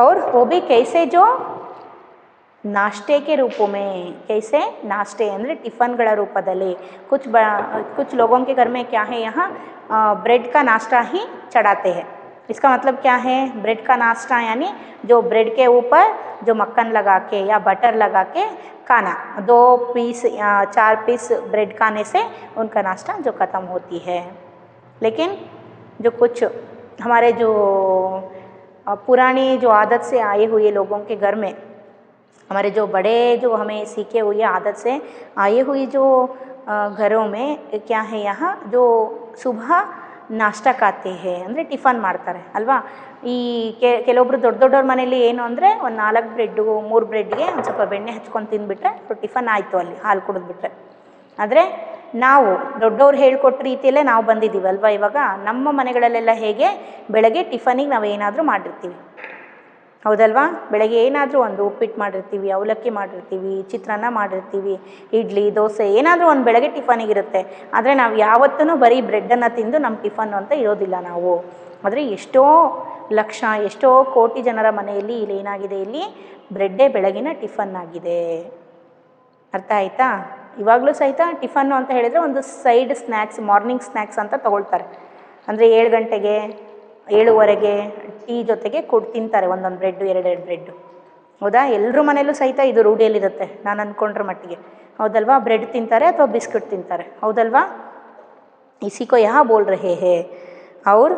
और वो भी कैसे, जो नाश्ते के रूप में, कैसे नाश्ते ಅಂದರೆ ಟಿಫನ್ಗಳ ರೂಪದಲ್ಲಿ। कुछ लोगों के घर में क्या है, यहाँ ब्रेड का नाश्ता ही चढ़ाते हैं। इसका मतलब क्या है, ब्रेड का नाश्ता यानी जो ब्रेड के ऊपर जो मक्खन लगा के या बटर लगा के खाना, 2 पीस या 4 पीस ब्रेड खाने से उनका नाश्ता जो ख़त्म होती है। लेकिन जो कुछ हमारे जो पुरानी जो आदत से आए हुए लोगों के घर में, हमारे जो बड़े जो हमें सीखे हुए आदत से आए हुई जो घरों में क्या है, यहाँ जो सुबह ನಾಷ್ಟ ಖಾತೆ ಹೇ ಅಂದರೆ ಟಿಫನ್ ಮಾಡ್ತಾರೆ ಅಲ್ವಾ। ಈ ಕೆಲವೊಬ್ರು ದೊಡ್ಡವ್ರ ಮನೇಲಿ ಏನು ಅಂದರೆ ಒಂದು 4 ಬ್ರೆಡ್ಡು 3 ಬ್ರೆಡ್ಗೆ ಒಂದು ಸ್ವಲ್ಪ ಬೆಣ್ಣೆ ಹಚ್ಕೊಂಡು ತಿಂದುಬಿಟ್ರೆ ಟಿಫನ್ ಆಯಿತು, ಅಲ್ಲಿ ಹಾಲು ಕುಡಿದ್ಬಿಟ್ರೆ। ಆದರೆ ನಾವು ದೊಡ್ಡವ್ರು ಹೇಳ್ಕೊಟ್ಟ ರೀತಿಯಲ್ಲೇ ನಾವು ಬಂದಿದ್ದೀವಲ್ವ, ಇವಾಗ ನಮ್ಮ ಮನೆಗಳಲ್ಲೆಲ್ಲ ಹೇಗೆ, ಬೆಳಗ್ಗೆ ಟಿಫನಿಗೆ ನಾವು ಏನಾದರೂ ಮಾಡಿರ್ತೀವಿ, ಹೌದಲ್ವಾ? ಬೆಳಗ್ಗೆ ಏನಾದರೂ ಒಂದು ಉಪ್ಪಿಟ್ಟು ಮಾಡಿರ್ತೀವಿ, ಅವಲಕ್ಕಿ ಮಾಡಿರ್ತೀವಿ, ಚಿತ್ರಾನ್ನ ಮಾಡಿರ್ತೀವಿ, ಇಡ್ಲಿ ದೋಸೆ ಏನಾದರೂ ಒಂದು ಬೆಳಗ್ಗೆ ಟಿಫನಿಗಿರುತ್ತೆ। ಆದರೆ ನಾವು ಯಾವತ್ತೂ ಬರೀ ಬ್ರೆಡ್ಡನ್ನು ತಿಂದು ನಮ್ಮ ಟಿಫನ್ ಅಂತ ಇರೋದಿಲ್ಲ ನಾವು। ಆದರೆ ಎಷ್ಟೋ ಲಕ್ಷ, ಎಷ್ಟೋ ಕೋಟಿ ಜನರ ಮನೆಯಲ್ಲಿ ಇಲ್ಲಿ ಏನಾಗಿದೆ, ಇಲ್ಲಿ ಬ್ರೆಡ್ಡೇ ಬೆಳಗಿನ ಟಿಫನ್ ಆಗಿದೆ। ಅರ್ಥ ಆಯಿತಾ? ಇವಾಗಲೂ ಸಹಿತ ಟಿಫನ್ನು ಅಂತ ಹೇಳಿದರೆ ಒಂದು ಸೈಡ್ ಸ್ನ್ಯಾಕ್ಸ್, ಮಾರ್ನಿಂಗ್ ಸ್ನ್ಯಾಕ್ಸ್ ಅಂತ ತೊಗೊಳ್ತಾರೆ। ಅಂದರೆ 7 ಗಂಟೆಗೆ 7:15ಗೆ ಟೀ ಜೊತೆಗೆ ತಿಂತಾರೆ ಒಂದೊಂದು ಬ್ರೆಡ್ಡು 2 ಬ್ರೆಡ್ಡು, ಹೌದಾ? ಎಲ್ಲರ ಮನೆಯಲ್ಲೂ ಸಹಿತ ಇದು ರೂಢಿಯಲ್ಲಿರುತ್ತೆ ನಾನು ಅಂದ್ಕೊಂಡ್ರ ಮಟ್ಟಿಗೆ, ಹೌದಲ್ವಾ? ಬ್ರೆಡ್ ತಿಂತಾರೆ ಅಥವಾ ಬಿಸ್ಕಿಟ್ ತಿಂತಾರೆ, ಹೌದಲ್ವಾ? इसी को यहाँ बोल रहे हैं। और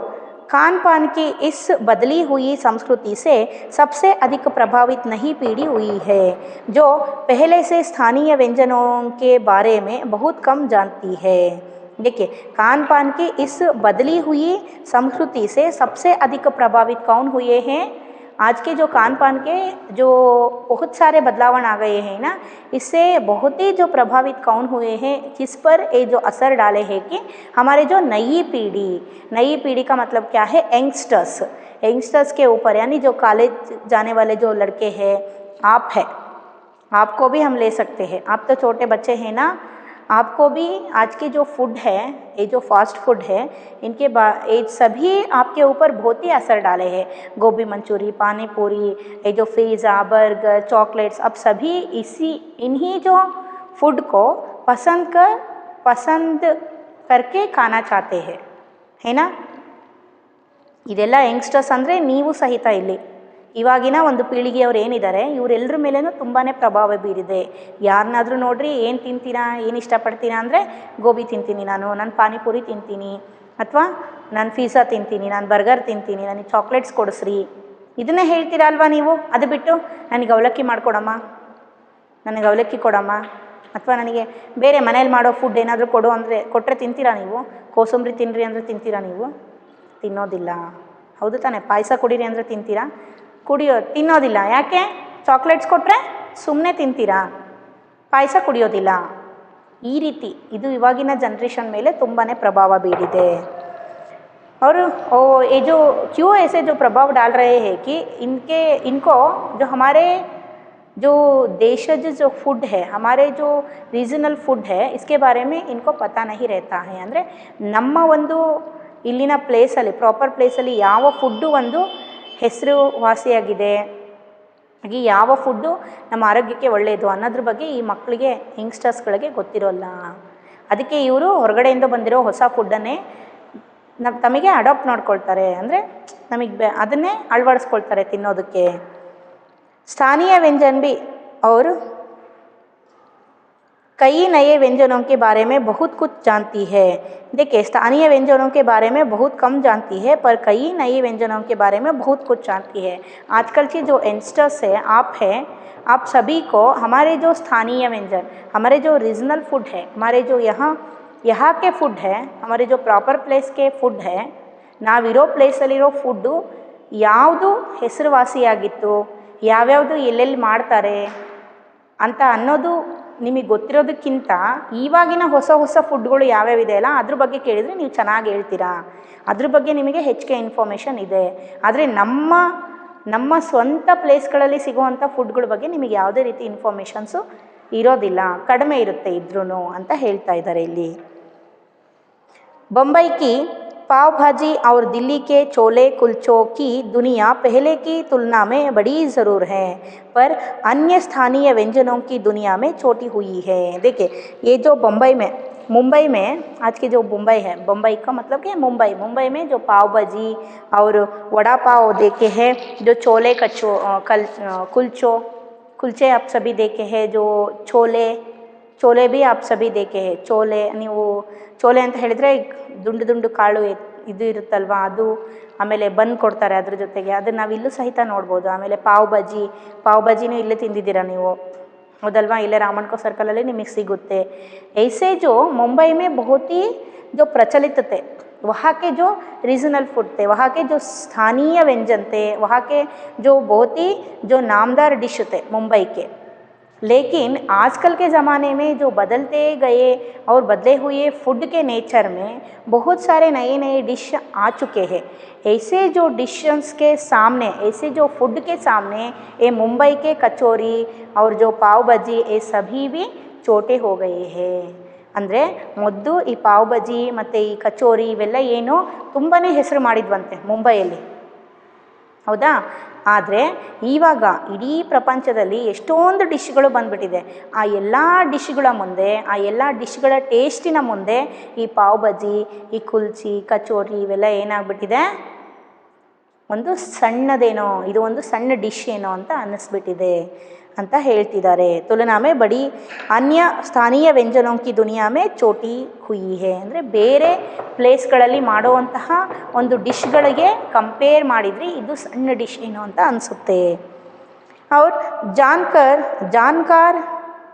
खान पान की इस बदली हुई संस्कृति से सबसे अधिक प्रभावित नई पीढ़ी हुई है, जो पहले से स्थानीय व्यंजनों के बारे में बहुत कम जानती है। देखिए, खान पान की इस बदली हुई संस्कृति से सबसे अधिक प्रभावित कौन हुए हैं? आज के जो खान पान के जो बहुत सारे बदलाव आ गए हैं ना, इससे बहुत ही जो प्रभावित कौन हुए हैं, किस पर ये जो असर डाले हैं कि हमारे जो नई पीढ़ी का मतलब क्या है, यंगस्टर्स के ऊपर, यानी जो कॉलेज जाने वाले जो लड़के हैं, आपको भी हम ले सकते हैं, आप तो छोटे बच्चे हैं ना, आपको भी आज के जो फूड है, ये जो फास्ट फूड है, ये सभी आपके ऊपर बहुत ही असर डाले हैं। गोभी मंचूरी, पानी पूरी, ये जो पिज़्ज़ा, बर्गर, चॉकलेट्स, अब सभी इन्हीं जो फूड को पसंद करके खाना चाहते हैं, है ना? ಇದೆಲ್ಲ ಯಂಗ್ಸ್ಟರ್ಸ್ ಅಂದರೆ ನೀವು ಸಹಿತ ಇಲ್ಲಿ ಇವಾಗಿನ ಒಂದು ಪೀಳಿಗೆಯವ್ರು ಏನಿದ್ದಾರೆ, ಇವರೆಲ್ಲರ ಮೇಲೇನೂ ತುಂಬಾ ಪ್ರಭಾವ ಬೀರಿದೆ। ಯಾರನ್ನಾದರೂ ನೋಡ್ರಿ, ಏನು ತಿಂತೀರಾ, ಏನು ಇಷ್ಟಪಡ್ತೀರಾ ಅಂದರೆ, ಗೋಬಿ ತಿಂತೀನಿ ನಾನು ಪಾನಿಪುರಿ ತಿಂತೀನಿ, ಅಥವಾ ನಾನು ಪಿಜ್ಜಾ ತಿಂತೀನಿ, ನಾನು ಬರ್ಗರ್ ತಿಂತೀನಿ, ನನಗೆ ಚಾಕ್ಲೇಟ್ಸ್ ಕೊಡಿಸ್ರಿ, ಇದನ್ನೇ ಹೇಳ್ತೀರಾ ಅಲ್ವಾ ನೀವು? ಅದು ಬಿಟ್ಟು ನನಗೆ ಅವಲಕ್ಕಿ ಮಾಡಿಕೊಡಮ್ಮ, ನನಗೆ ಅವಲಕ್ಕಿ ಕೊಡಮ್ಮ, ಅಥವಾ ನನಗೆ ಬೇರೆ ಮನೇಲಿ ಮಾಡೋ ಫುಡ್ ಏನಾದರೂ ಕೊಡು ಅಂದರೆ ಕೊಟ್ಟರೆ ತಿಂತೀರಾ ನೀವು? ಕೋಸಂಬರಿ ತಿನ್ನಿರಿ ಅಂದರೆ ತಿಂತೀರಾ ನೀವು? ತಿನ್ನೋದಿಲ್ಲ, ಹೌದು ತಾನೇ? ಪಾಯಸ ಕುಡೀರಿ ಅಂದರೆ ತಿಂತೀರಾ? ತಿನ್ನೋದಿಲ್ಲ. ಯಾಕೆ? ಚಾಕ್ಲೇಟ್ಸ್ ಕೊಟ್ಟರೆ ಸುಮ್ಮನೆ ತಿಂತೀರಾ, ಪಾಯಸ ಕುಡಿಯೋದಿಲ್ಲ. ಈ ರೀತಿ ಇದು ಇವಾಗಿನ ಜನ್ರೇಷನ್ ಮೇಲೆ ತುಂಬಾ ಪ್ರಭಾವ ಬೀರಿದೆ. और ये जो क्यों ऐसे जो प्रभाव डाल रहे हैं कि इनको जो हमारे जो देशज जो फूड है, हमारे जो रीजनल फूड है, इसके बारे में इनको पता नहीं रहता है. ಅಂದರೆ ನಮ್ಮ ಒಂದು ಇಲ್ಲಿನ ಪ್ಲೇಸಲ್ಲಿ ಪ್ರಾಪರ್ ಪ್ಲೇಸಲ್ಲಿ ಯಾವ ಫುಡ್ಡು ಒಂದು ಹೆಸರುವಾಸಿಯಾಗಿದೆ, ಹಾಗೆ ಯಾವ ಫುಡ್ಡು ನಮ್ಮ ಆರೋಗ್ಯಕ್ಕೆ ಒಳ್ಳೆಯದು ಅನ್ನೋದ್ರ ಬಗ್ಗೆ ಈ ಮಕ್ಕಳಿಗೆ ಯಂಗ್ಸ್ಟರ್ಸ್ಗಳಿಗೆ ಗೊತ್ತಿರೋಲ್ಲ. ಅದಕ್ಕೆ ಇವರು ಹೊರಗಡೆಯಿಂದ ಬಂದಿರೋ ಹೊಸ ಫುಡ್ಡನ್ನೇ ತಮಗೆ ಅಡಾಪ್ಟ್ ಮಾಡ್ಕೊಳ್ತಾರೆ, ಅಂದರೆ ನಮಗೆ ಅದನ್ನೇ ಅಳವಡಿಸ್ಕೊಳ್ತಾರೆ ತಿನ್ನೋದಕ್ಕೆ. स्थानीय व्यंजन भी और कई नए व्यंजनों के बारे में बहुत कुछ जानती है. देखिए, स्थानीय व्यंजनों के बारे में बहुत कम जानती है, पर कई नए व्यंजनों के बारे में बहुत कुछ जानती है. आजकल की जो यंगस्टर्स है, आप सभी को हमारे जो स्थानीय व्यंजन, हमारे जो रीजनल फूड है, हमारे जो यहाँ के फूड है, हमारे जो प्रॉपर प्लेस के फूड है, ನಾವಿರೋ ಪ್ಲೇಸಲ್ಲಿರೋ ಫುಡ್ಡು ಯಾವುದು ಹೆಸರುವಾಸಿಯಾಗಿತ್ತು, ಯಾವ್ಯಾವುದು ಎಲ್ಲೆಲ್ಲಿ ಮಾಡ್ತಾರೆ ಅಂತ ಅನ್ನೋದು ನಿಮಗೆ ಗೊತ್ತಿರೋದಕ್ಕಿಂತ ಇವಾಗಿನ ಹೊಸ ಹೊಸ ಫುಡ್ಗಳು ಯಾವ್ಯಾವ ಇದೆಯಲ್ಲ ಅದ್ರ ಬಗ್ಗೆ ಕೇಳಿದರೆ ನೀವು ಚೆನ್ನಾಗಿ ಹೇಳ್ತೀರಾ, ಅದ್ರ ಬಗ್ಗೆ ನಿಮಗೆ ಹೆಚ್ಚಿಗೆ ಇನ್ಫಾರ್ಮೇಷನ್ ಇದೆ. ಆದರೆ ನಮ್ಮ ಸ್ವಂತ ಪ್ಲೇಸ್ಗಳಲ್ಲಿ ಸಿಗುವಂಥ ಫುಡ್ಗಳ ಬಗ್ಗೆ ನಿಮಗೆ ಯಾವುದೇ ರೀತಿ ಇನ್ಫಾರ್ಮೇಷನ್ಸು ಇರೋದಿಲ್ಲ, ಕಡಿಮೆ ಇರುತ್ತೆ ಇದ್ರೂ ಅಂತ ಹೇಳ್ತಾ ಇದ್ದಾರೆ ಇಲ್ಲಿ. बम्बई की पाव भाजी और दिल्ली के छोले कुलचों की दुनिया पहले की तुलना में बड़ी ज़रूर है, पर अन्य स्थानीय व्यंजनों की दुनिया में छोटी हुई है. देखिए, ये जो मुंबई में आज की जो मुंबई है, मुंबई का मतलब क्या है, मुंबई में जो पाव भाजी और वड़ा पाव देखे हैं, जो छोले कुलचे आप सभी देखे हैं, जो ಚೋಲೆ ಭೀ ಆಪ್ ಸಭಿ ದೇಖೆ ಹೇ. ನೀವು ಚೋಲೆ ಅಂತ ಹೇಳಿದರೆ ದುಂಡು ದುಂಡು ಕಾಳು ಇದು ಇರುತ್ತಲ್ವ ಅದು, ಆಮೇಲೆ ಬನ್ ಕೊಡ್ತಾರೆ ಅದ್ರ ಜೊತೆಗೆ, ಅದನ್ನು ನಾವು ಇಲ್ಲೂ ಸಹಿತ ನೋಡ್ಬೋದು. ಆಮೇಲೆ ಪಾವ್ ಭಾಜಿನೂ ಇಲ್ಲೇ ತಿಂದಿದ್ದೀರಾ ನೀವು, ಹೌದಲ್ವಾ? ಇಲ್ಲೇ ರಾಮಣ್ಕೋ ಸರ್ಕಲಲ್ಲಿ ನಿಮಗೆ ಸಿಗುತ್ತೆ. ऐसे जो मुंबई में बहुत ही जो प्रचलित थे, वहाँ के जो रीजनल फूड थे, वहाँ के जो स्थानीय व्यंजन थे, वहाँ के जो बहुत ही जो नामदार डिश थे मुंबई के, लेकिन आजकल के ज़माने में जो बदलते गए और बदले हुए फूड के नेचर में बहुत सारे नए डिश आ चुके हैं. ऐसे जो डिशेस के सामने, ऐसे जो फूड के सामने ये मुंबई के कचौरी और जो पाव भाजी ये सभी भी छोटे हो गए हैं. ಅಂದರೆ ಮೊದಲು ಈ ಪಾವ್ ಭಾಜಿ ಮತ್ತು ಈ ಕಚೋರಿ ಇವೆಲ್ಲ ಏನು ತುಂಬಾ ಹೆಸರು ಮಾಡಿದ್ವಂತೆ ಮುಂಬೈಯಲ್ಲಿ, ಹೌದಾ? ಆದರೆ ಇವಾಗ ಇಡೀ ಪ್ರಪಂಚದಲ್ಲಿ ಎಷ್ಟೊಂದು ಡಿಶ್ಗಳು ಬಂದುಬಿಟ್ಟಿದೆ. ಆ ಎಲ್ಲ ಡಿಶ್ಗಳ ಮುಂದೆ, ಆ ಎಲ್ಲ ಡಿಶ್ಗಳ ಟೇಸ್ಟಿನ ಮುಂದೆ ಈ ಪಾವ್ ಭಾಜಿ, ಈ ಕುಲ್ಚಿ, ಕಚೋರಿ ಇವೆಲ್ಲ ಏನಾಗ್ಬಿಟ್ಟಿದೆ, ಒಂದು ಸಣ್ಣದೇನೋ, ಇದು ಒಂದು ಸಣ್ಣ ಡಿಶ್ ಏನೋ ಅಂತ ಅನ್ನಿಸ್ಬಿಟ್ಟಿದೆ ಅಂತ ಹೇಳ್ತಿದ್ದಾರೆ. ತುಲನಾ ಮೇ ಬಡಿ ಅನ್ಯ ಸ್ಥಾನೀಯ ವ್ಯಂಜನೋಂ ಕಿ ದುನಿಯಾ ಮೇ ಚೋಟಿ ಹುಯಿ ಹೇ. ಅಂದರೆ ಬೇರೆ ಪ್ಲೇಸ್ಗಳಲ್ಲಿ ಮಾಡುವಂತಹ ಒಂದು ಡಿಶ್ಗಳಿಗೆ ಕಂಪೇರ್ ಮಾಡಿದರೆ ಇದು ಸಣ್ಣ ಡಿಶ್ ಏನೋ ಅಂತ ಅನಿಸುತ್ತೆ. और जानकार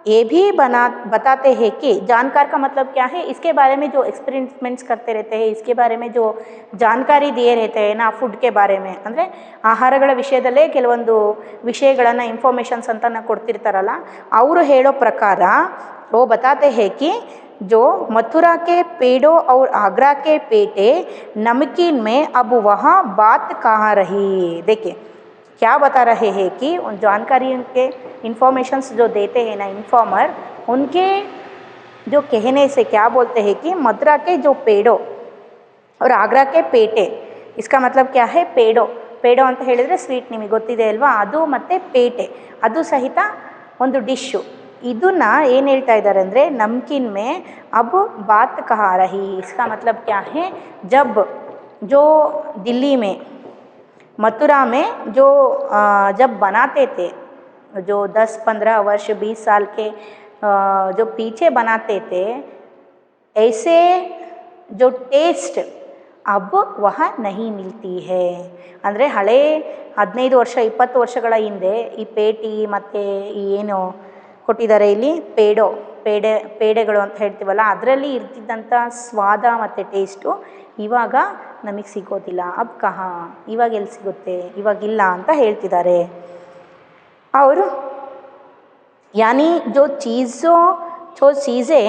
ये भी बताते हैं कि जानकार का मतलब क्या है, इसके बारे में जो एक्सपेरिमेंट्स करते रहते हैं, इसके बारे में जो जानकारी दिए रहते हैं ना ಫುಡ್ के बारे में, ಅಂದರೆ ಆಹಾರಗಳ ವಿಷಯದಲ್ಲೇ ಕೆಲವೊಂದು ವಿಷಯಗಳನ್ನು ಇನ್ಫಾರ್ಮೇಷನ್ಸ್ ಅಂತ ಕೊಡ್ತಿರ್ತಾರಲ್ಲ, ಅವರು ಹೇಳೋ ಪ್ರಕಾರ वो बताते हैं कि जो मथुरा के पेड़ों और आगरा के पेटे नमकीन में अब वहाँ बात कहाँ रही. देखिए क्या बता रहे हैं कि उन जानकारी के इन्फॉर्मेशंस जो देते हैं ना इन्फॉर्मर, उनके जो कहने से क्या बोलते हैं कि मथुरा के जो पेड़ो और आगरा के पेटे, इसका मतलब क्या है, ಪೇಡೋ ಅಂತ ಹೇಳಿದರೆ ಸ್ವೀಟ್ ನಿಮಗೆ ಗೊತ್ತಿದೆ ಅಲ್ವಾ, ಅದು ಮತ್ತು ಪೇಟೆ ಅದು ಸಹಿತ ಒಂದು ಡಿಶ್ಶು. ಇದನ್ನು ಏನು ಹೇಳ್ತಾ ಇದ್ದಾರೆ ಅಂದರೆ ನಮ್ಕಿನ್ ಮೇ ಅಬ್ ಬಾತ್ ಕಹಾ ರಹಿ. इसका मतलब क्या है, जो दिल्ली में मथुरा में जो जब बनाते थे, जो 10-15 वर्ष 20 साल के जो पीछे बनाते थे, ऐसे जो टेस्ट अब वह नहीं मिलती है. ಅಂದರೆ ಹಳೆ 15 ವರ್ಷ 20 ವರ್ಷಗಳ ಹಿಂದೆ ಈ ಪೇಟಿ ಮತ್ತು ಈ ಏನು ಕೊಟ್ಟಿದ್ದಾರೆ ಇಲ್ಲಿ ಪೇಡೆಗಳು ಅಂತ ಹೇಳ್ತೀವಲ್ಲ, ಅದರಲ್ಲಿ ಇರ್ತಿದ್ದಂಥ ಸ್ವಾದ ಮತ್ತು ಟೇಸ್ಟು ಇವಾಗ ನಮಗೆ ಸಿಗೋದಿಲ್ಲ. ಅಬ್ ಕಹಾ, ಇವಾಗ ಎಲ್ಲಿ ಸಿಗುತ್ತೆ, ಇವಾಗಿಲ್ಲ ಅಂತ ಹೇಳ್ತಿದ್ದಾರೆ ಅವರು. यानी जो चीज़ें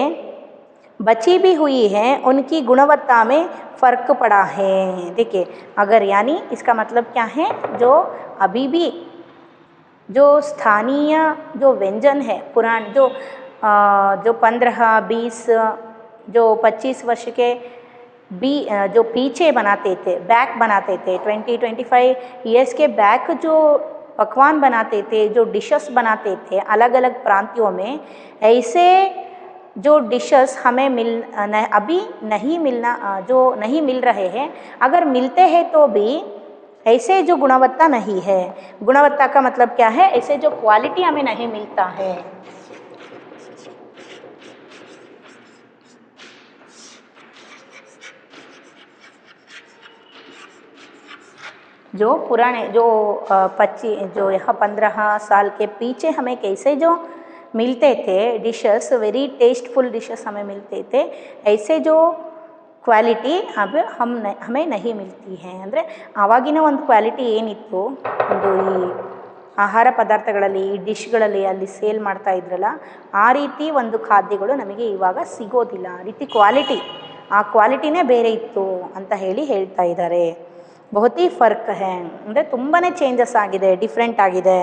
बची भी हुई हैं उनकी गुणवत्ता में फ़र्क पड़ा है. देखिए, अगर यानी इसका मतलब क्या है, जो अभी भी जो स्थानीय जो व्यंजन है पुराने जो 15-20 जो 25 वर्ष के जो पीछे बनाते थे, बैक बनाते थे, 20-25 ईयर्स के बैक जो पकवान बनाते थे, जो डिशेस बनाते थे अलग अलग प्रांतों में, ऐसे जो डिशेस हमें अभी नहीं मिल रहे हैं. अगर मिलते हैं तो भी ऐसे जो गुणवत्ता नहीं है. गुणवत्ता का मतलब क्या है, ऐसे जो क्वालिटी हमें नहीं मिलता है. जो पुराने जो 15 साल के पीछे हमें कैसे जो मिलते थे डिशेस, वेरी टेस्टफुल डिशेस हमें मिलते थे, ऐसे जो ಕ್ವಾಲಿಟಿ ಹಮೇ ನಹಿ ಮಿಲ್ತಿ ಹೈ. ಅಂದರೆ ಆವಾಗಿನ ಒಂದು ಕ್ವಾಲಿಟಿ ಏನಿತ್ತು, ಒಂದು ಈ ಆಹಾರ ಪದಾರ್ಥಗಳಲ್ಲಿ, ಈ ಡಿಶ್ಗಳಲ್ಲಿ ಅಲ್ಲಿ ಸೇಲ್ ಮಾಡ್ತಾ ಇದ್ರಲ್ಲ, ಆ ರೀತಿ ಒಂದು ಖಾದ್ಯಗಳು ನಮಗೆ ಇವಾಗ ಸಿಗೋದಿಲ್ಲ. ಆ ರೀತಿ ಕ್ವಾಲಿಟಿ, ಆ ಕ್ವಾಲಿಟಿನೇ ಬೇರೆ ಇತ್ತು ಅಂತ ಹೇಳ್ತಾ ಇದ್ದಾರೆ. ಬಹುತ್ ಹಿ ಫರ್ಕ್ ಹೈ, ಅಂದರೆ ತುಂಬಾ ಚೇಂಜಸ್ ಆಗಿದೆ, ಡಿಫ್ರೆಂಟ್ ಆಗಿದೆ.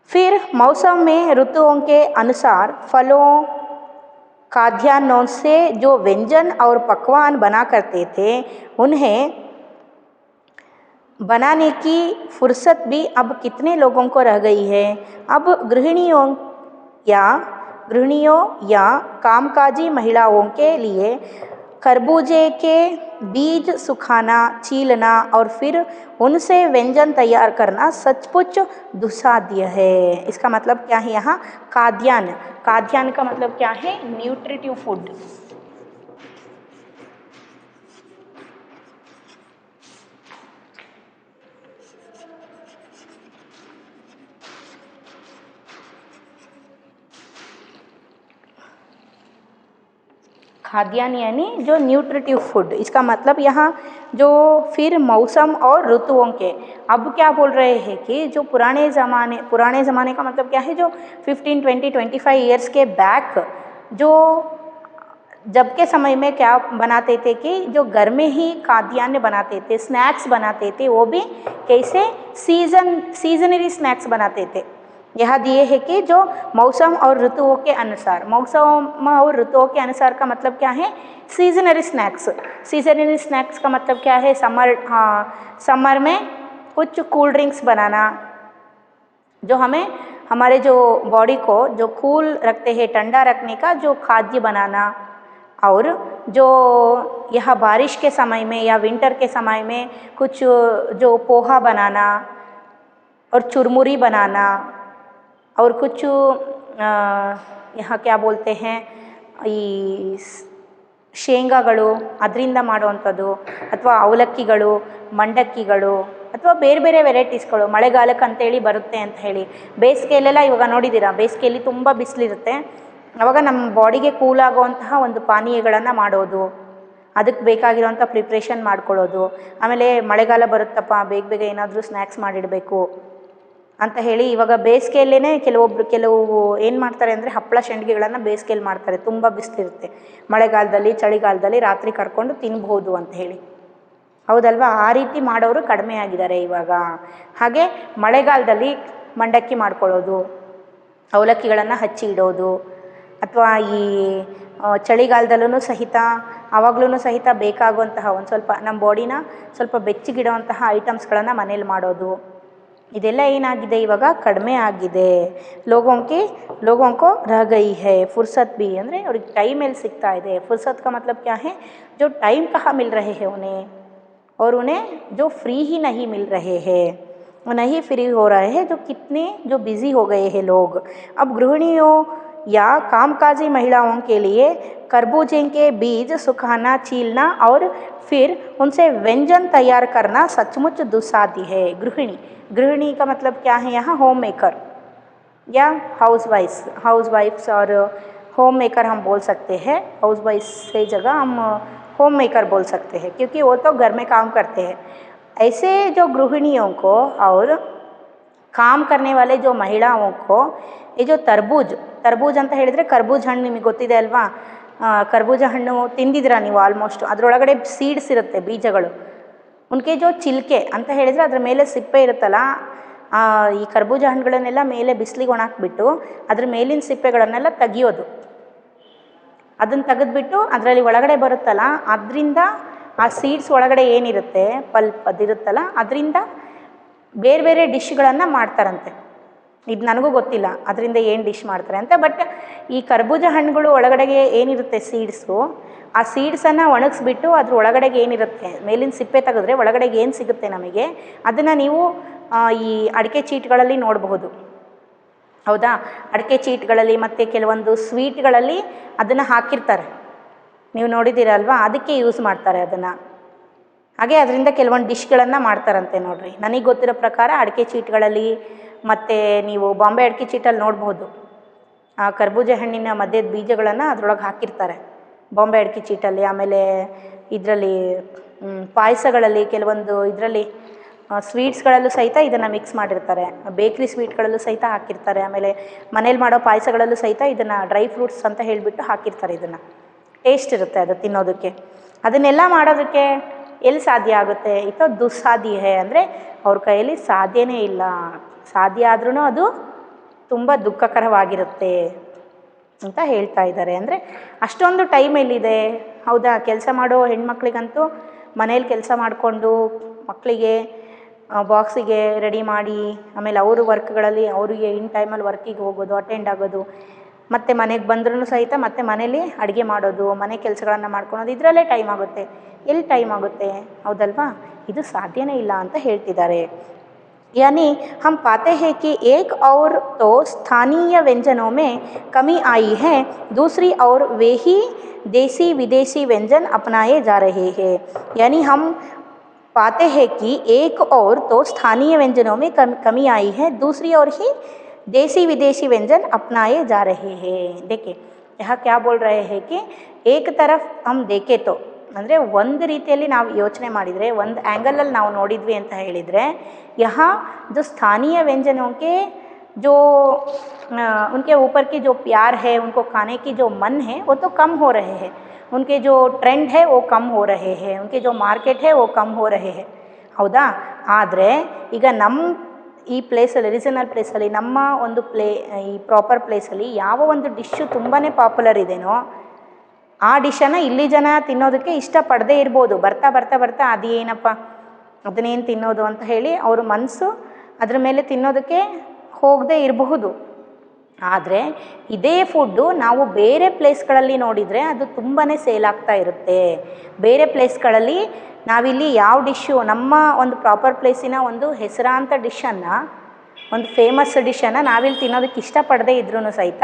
फिर मौसम में ऋतुओं के अनुसार फलों खाद्यान्नों से जो व्यंजन और पकवान बना करते थे, उन्हें बनाने की फुर्सत भी अब कितने लोगों को रह गई है. अब गृहिणियों या कामकाजी महिलाओं के लिए खरबूजे के बीज सुखाना, छीलना और फिर उनसे व्यंजन तैयार करना सचमुच दुस्साध्य है. इसका मतलब क्या है यहाँ, खाद्यान्न. खाद्यान्न का मतलब क्या है, न्यूट्रिटिव फूड. खाद्यान्न यानी जो न्यूट्रिटिव फूड. इसका मतलब यहाँ जो फिर मौसम और ऋतुओं के, अब क्या बोल रहे हैं कि जो पुराने ज़माने का मतलब क्या है, जो 15, 20, 25 ईयर्स के बैक जो जब के समय में क्या बनाते थे कि जो घर में ही खाद्यान्न बनाते थे, स्नैक्स बनाते थे, वो भी कैसे सीजनरी स्नैक्स बनाते थे. यह दिए है कि जो मौसम और ऋतुओं के अनुसार, मौसम और ऋतुओं के अनुसार का मतलब क्या है, सीजनरी स्नैक्स. सीजनरी स्नैक्स का मतलब क्या है, समर में कुछ कूल ड्रिंक्स बनाना, जो हमें हमारे जो बॉडी को जो कूल रखते हैं, ठंडा रखने का जो खाद्य बनाना. और जो यह बारिश के समय में या विंटर के समय में कुछ जो पोहा बनाना और चुरमुरी बनाना, और कुछ यहाँ क्या बोलते हैं, ಈ ಶೇಂಗಾಗಳು ಅದರಿಂದ ಮಾಡುವಂಥದ್ದು, ಅಥವಾ ಅವಲಕ್ಕಿಗಳು, ಮಂಡಕ್ಕಿಗಳು, ಅಥವಾ ಬೇರೆ ಬೇರೆ ವೆರೈಟೀಸ್ಗಳು ಮಳೆಗಾಲಕ್ಕೆ ಅಂತೇಳಿ ಬರುತ್ತೆ ಅಂತ ಹೇಳಿ. ಬೇಸಿಗೆಯಲ್ಲೆಲ್ಲ ಇವಾಗ ನೋಡಿದ್ದೀರಾ, ಬೇಸಿಗೆಯಲ್ಲಿ ತುಂಬ ಬಿಸಿಲಿರುತ್ತೆ, ಆವಾಗ ನಮ್ಮ ಬಾಡಿಗೆ ಕೂಲ್ ಆಗುವಂತಹ ಒಂದು ಪಾನೀಯಗಳನ್ನು ಮಾಡೋದು, ಅದಕ್ಕೆ ಬೇಕಾಗಿರೋಂಥ ಪ್ರಿಪ್ರೇಷನ್ ಮಾಡ್ಕೊಳ್ಳೋದು. ಆಮೇಲೆ ಮಳೆಗಾಲ ಬರುತ್ತಪ್ಪ, ಬೇಗ ಏನಾದರೂ ಸ್ನ್ಯಾಕ್ಸ್ ಮಾಡಿಡಬೇಕು ಅಂತ ಹೇಳಿ ಇವಾಗ ಬೇಸಿಗೆಯಲ್ಲೇ ಕೆಲವು ಏನು ಮಾಡ್ತಾರೆ ಅಂದರೆ ಹಪ್ಪಳ ಸಂಡಿಗೆಗಳನ್ನು ಬೇಸಿಗೆಯಲ್ಲಿ ಮಾಡ್ತಾರೆ, ತುಂಬ ಬಿಸಿಲಿರುತ್ತೆ. ಮಳೆಗಾಲದಲ್ಲಿ ಚಳಿಗಾಲದಲ್ಲಿ ರಾತ್ರಿ ಕರ್ಕೊಂಡು ತಿನ್ಬೋದು ಅಂತ ಹೇಳಿ, ಹೌದಲ್ವಾ. ಆ ರೀತಿ ಮಾಡೋರು ಕಡಿಮೆ ಆಗಿದ್ದಾರೆ ಇವಾಗ. ಹಾಗೆ ಮಳೆಗಾಲದಲ್ಲಿ ಮಂಡಕ್ಕಿ ಮಾಡ್ಕೊಳ್ಳೋದು, ಅವಲಕ್ಕಿಗಳನ್ನು ಹಚ್ಚಿ ಇಡೋದು, ಅಥವಾ ಈ ಚಳಿಗಾಲದಲ್ಲೂ ಸಹಿತ ಆವಾಗಲೂ ಸಹಿತ ಬೇಕಾಗುವಂತಹ ಒಂದು ಸ್ವಲ್ಪ ನಮ್ಮ ಬಾಡಿನ ಸ್ವಲ್ಪ ಬೆಚ್ಚಗಿಡುವಂತಹ ಐಟಮ್ಸ್ಗಳನ್ನು ಮನೇಲಿ ಮಾಡೋದು, ಇದೆಲ್ಲ ಏನಾಗಿದೆ ಇವಾಗ ಕಡಿಮೆ ಆಗಿದೆ. लोगों को रह गई है फुर्सत भी, ಅಂದರೆ ಅವ್ರಿಗೆ ಟೈಮ್ ಎಲ್ಲಿ ಸಿಗ್ತಾ ಇದೆ. फुर्सत का मतलब क्या है, जो टाइम कहाँ मिल रहे हैं उन्हें, और उन्हें जो फ्री ही नहीं मिल रहे हैं, वो नहीं फ्री हो रहे हैं, कितने जो बिज़ी हो गए हैं लोग. अब गृहिणियों या कामकाजी महिलाओं के लिए खरबूजे के बीज सुखाना, छीलना और फिर उनसे व्यंजन तैयार करना सचमुच दुस्साध्य है. गृहिणी का मतलब क्या है यहाँ, होम मेकर. या हाउस वाइफ्स और होम मेकर हम बोल सकते हैं। हाउस वाइफ से जगह हम होम मेकर बोल सकते हैं, क्योंकि वो तो घर में काम करते हैं। ऐसे जो गृहिणियों को और काम करने वाले जो महिलाओं को ये जो तरबूज ಅಂತ ಹೇಳಿದರೆ ಕರ್ಬೂಜ ಹಣ್ಣು ನಿಮಗೆ ಗೊತ್ತಿದೆ ಅಲ್ವಾ? ಕರ್ಬೂಜ ಹಣ್ಣು ತಿಂದಿದ್ದೀರಾ ನೀವು ಆಲ್ಮೋಸ್ಟ್. ಅದರೊಳಗಡೆ ಸೀಡ್ಸ್ ಇರುತ್ತೆ, ಬೀಜಗಳು. ಉನ್ಕೆ ಜೋ ಚಿಲ್ಕೆ ಅಂತ ಹೇಳಿದರೆ ಅದರ ಮೇಲೆ ಸಿಪ್ಪೆ ಇರುತ್ತಲ್ಲ, ಈ ಕರ್ಬೂಜ ಹಣ್ಣುಗಳನ್ನೆಲ್ಲ ಮೇಲೆ ಬಿಸಿಲಿಗೆ ಒಣಾಕ್ಬಿಟ್ಟು ಅದ್ರ ಮೇಲಿನ ಸಿಪ್ಪೆಗಳನ್ನೆಲ್ಲ ತೆಗಿಯೋದು. ಅದನ್ನು ತೆಗೆದ್ಬಿಟ್ಟು ಅದರಲ್ಲಿ ಒಳಗಡೆ ಬರುತ್ತಲ್ಲ, ಅದರಿಂದ ಆ ಸೀಡ್ಸ್ ಒಳಗಡೆ ಏನಿರುತ್ತೆ ಪಲ್ಪ್ ಅದಿರುತ್ತಲ್ಲ, ಅದರಿಂದ ಬೇರೆ ಬೇರೆ ಡಿಶ್ಗಳನ್ನು ಮಾಡ್ತಾರಂತೆ. ಇದು ನನಗೂ ಗೊತ್ತಿಲ್ಲ ಅದರಿಂದ ಏನು ಡಿಶ್ ಮಾಡ್ತಾರೆ ಅಂತ. ಬಟ್ ಈ ಕರ್ಬೂಜ ಹಣ್ಣುಗಳು ಒಳಗಡೆಗೆ ಏನಿರುತ್ತೆ ಸೀಡ್ಸು, ಆ ಸೀಡ್ಸನ್ನು ಒಣಗಿಸ್ಬಿಟ್ಟು ಅದ್ರ ಒಳಗಡೆಗೆ ಏನಿರುತ್ತೆ ಮೇಲಿನ ಸಿಪ್ಪೆ ತೆಗೆದ್ರೆ ಒಳಗಡೆಗೆ ಏನು ಸಿಗುತ್ತೆ ನಮಗೆ, ಅದನ್ನು ನೀವು ಈ ಅಡಿಕೆ ಚೀಟ್ಗಳಲ್ಲಿ ನೋಡಬಹುದು. ಹೌದಾ? ಅಡಿಕೆ ಚೀಟ್ಗಳಲ್ಲಿ ಮತ್ತು ಕೆಲವೊಂದು ಸ್ವೀಟ್ಗಳಲ್ಲಿ ಅದನ್ನು ಹಾಕಿರ್ತಾರೆ, ನೀವು ನೋಡಿದ್ದೀರಲ್ವಾ? ಅದಕ್ಕೆ ಯೂಸ್ ಮಾಡ್ತಾರೆ ಅದನ್ನು. ಹಾಗೆ ಅದರಿಂದ ಕೆಲವೊಂದು ಡಿಶ್ಗಳನ್ನು ಮಾಡ್ತಾರಂತೆ ನೋಡಿರಿ. ನನಗೆ ಗೊತ್ತಿರೋ ಪ್ರಕಾರ ಅಡಿಕೆ ಚೀಟ್ಗಳಲ್ಲಿ ಮತ್ತು ನೀವು ಬಾಂಬೆ ಅಡಿಕೆ ಚೀಟಲ್ಲಿ ನೋಡ್ಬೋದು, ಆ ಕರ್ಬೂಜ ಹಣ್ಣಿನ ಮಧ್ಯದ ಬೀಜಗಳನ್ನು ಅದರೊಳಗೆ ಹಾಕಿರ್ತಾರೆ ಬಾಂಬೆ ಅಡಿಕೆ ಚೀಟಲ್ಲಿ. ಆಮೇಲೆ ಇದರಲ್ಲಿ ಪಾಯಸಗಳಲ್ಲಿ ಕೆಲವೊಂದು ಇದರಲ್ಲಿ ಸ್ವೀಟ್ಸ್ಗಳಲ್ಲೂ ಸಹಿತ ಇದನ್ನು ಮಿಕ್ಸ್ ಮಾಡಿರ್ತಾರೆ. ಬೇಕ್ರಿ ಸ್ವೀಟ್ಗಳಲ್ಲೂ ಸಹಿತ ಹಾಕಿರ್ತಾರೆ. ಆಮೇಲೆ ಮನೇಲಿ ಮಾಡೋ ಪಾಯಸಗಳಲ್ಲೂ ಸಹಿತ ಇದನ್ನು ಡ್ರೈ ಫ್ರೂಟ್ಸ್ ಅಂತ ಹೇಳಿಬಿಟ್ಟು ಹಾಕಿರ್ತಾರೆ. ಇದನ್ನು ಟೇಸ್ಟ್ ಇರುತ್ತೆ ಅದು ತಿನ್ನೋದಕ್ಕೆ. ಅದನ್ನೆಲ್ಲ ಮಾಡೋದಕ್ಕೆ ಎಲ್ಲಿ ಸಾಧ್ಯ ಆಗುತ್ತೆ? ಇತೋ ದುಸ್ಸಾಧ್ಯ ಹೇ, ಅಂದರೆ ಅವ್ರ ಕೈಯಲ್ಲಿ ಸಾಧ್ಯನೇ ಇಲ್ಲ. ಸಾಧ್ಯ ಆದ್ರೂ ಅದು ತುಂಬ ದುಃಖಕರವಾಗಿರುತ್ತೆ ಅಂತ ಹೇಳ್ತಾ ಇದ್ದಾರೆ. ಅಂದರೆ ಅಷ್ಟೊಂದು ಟೈಮ್ ಎಲ್ಲಿದೆ? ಹೌದಾ? ಕೆಲಸ ಮಾಡೋ ಹೆಣ್ಮಕ್ಳಿಗಂತೂ ಮನೇಲಿ ಕೆಲಸ ಮಾಡಿಕೊಂಡು ಮಕ್ಕಳಿಗೆ ಬಾಕ್ಸಿಗೆ ರೆಡಿ ಮಾಡಿ, ಆಮೇಲೆ ಅವರು ವರ್ಕ್ಗಳಲ್ಲಿ ಅವರಿಗೆ ಇನ್ ಟೈಮಲ್ಲಿ ವರ್ಕಿಗೆ ಹೋಗೋದು, ಅಟೆಂಡ್ ಆಗೋದು, ಮತ್ತು ಮನೆಗೆ ಬಂದ್ರೂ ಸಹಿತ ಮತ್ತೆ ಮನೇಲಿ ಅಡುಗೆ ಮಾಡೋದು, ಮನೆ ಕೆಲಸಗಳನ್ನು ಮಾಡ್ಕೊಳೋದು, ಇದರಲ್ಲೇ ಟೈಮ್ ಆಗುತ್ತೆ. ಎಲ್ಲಿ ಟೈಮ್ ಆಗುತ್ತೆ? ಹೌದಲ್ವಾ? ಇದು ಸಾಧ್ಯನೇ ಇಲ್ಲ ಅಂತ ಹೇಳ್ತಿದ್ದಾರೆ. यानी हम पाते हैं कि एक और तो स्थानीय व्यंजनों में कमी आई है, दूसरी ओर वे ही देसी विदेशी व्यंजन अपनाए जा रहे हैं. यानी हम पाते हैं कि एक और तो स्थानीय व्यंजनों में कमी आई है, दूसरी ओर ही देसी विदेशी व्यंजन अपनाए जा रहे हैं. देखिए यहाँ क्या बोल रहे हैं कि एक तरफ हम देखें तो, ಅಂದರೆ ಒಂದು ರೀತಿಯಲ್ಲಿ ನಾವು ಯೋಚನೆ ಮಾಡಿದರೆ, ಒಂದು ಆ್ಯಂಗಲಲ್ಲಿ ನಾವು ನೋಡಿದ್ವಿ ಅಂತ ಹೇಳಿದರೆ, यहाँ जो स्थानीय व्यंजनों के जो उनके ऊपर की जो प्यार है, उनको खाने की जो मन है वो तो कम हो रहे हैं. उनके जो ट्रेंड है वो कम हो रहे हैं, उनके जो मार्केट है वो कम हो रहे हैं. ಹೌದಾ? ಆದರೆ ಈಗ ನಮ್ಮ ಈ ಪ್ಲೇಸಲ್ಲಿ, ರೀಜನಲ್ ಪ್ಲೇಸಲ್ಲಿ, ನಮ್ಮ ಒಂದು ಈ ಪ್ರಾಪರ್ ಪ್ಲೇಸಲ್ಲಿ ಯಾವ ಒಂದು ಡಿಶ್ಶು ತುಂಬಾ ಪಾಪ್ಯುಲರ್ ಇದೆಯೋ ಆ ಡಿಶನ್ನು ಇಲ್ಲಿ ಜನ ತಿನ್ನೋದಕ್ಕೆ ಇಷ್ಟಪಡದೇ ಇರ್ಬೋದು. ಬರ್ತಾ ಬರ್ತಾ ಬರ್ತಾ ಅದೇನಪ್ಪ ಅದನ್ನೇನು ತಿನ್ನೋದು ಅಂತ ಹೇಳಿ ಅವ್ರ ಮನಸ್ಸು ಅದ್ರ ಮೇಲೆ ತಿನ್ನೋದಕ್ಕೆ ಹೋಗದೇ ಇರಬಹುದು. ಆದರೆ ಇದೇ ಫುಡ್ಡು ನಾವು ಬೇರೆ ಪ್ಲೇಸ್ಗಳಲ್ಲಿ ನೋಡಿದರೆ ಅದು ತುಂಬಾ ಸೇಲ್ ಆಗ್ತಾ ಇರುತ್ತೆ. ಬೇರೆ ಪ್ಲೇಸ್ಗಳಲ್ಲಿ ನಾವಿಲ್ಲಿ ಯಾವ ಡಿಶ್ಶು, ನಮ್ಮ ಒಂದು ಪ್ರಾಪರ್ ಪ್ಲೇಸಿನ ಒಂದು ಹೆಸರಾಂತ ಡಿಶನ್ನು, ಒಂದು ಫೇಮಸ್ ಡಿಶನ್ನು ನಾವಿಲ್ಲಿ ತಿನ್ನೋದಕ್ಕೆ ಇಷ್ಟಪಡದೇ ಇದ್ರೂ ಸಹಿತ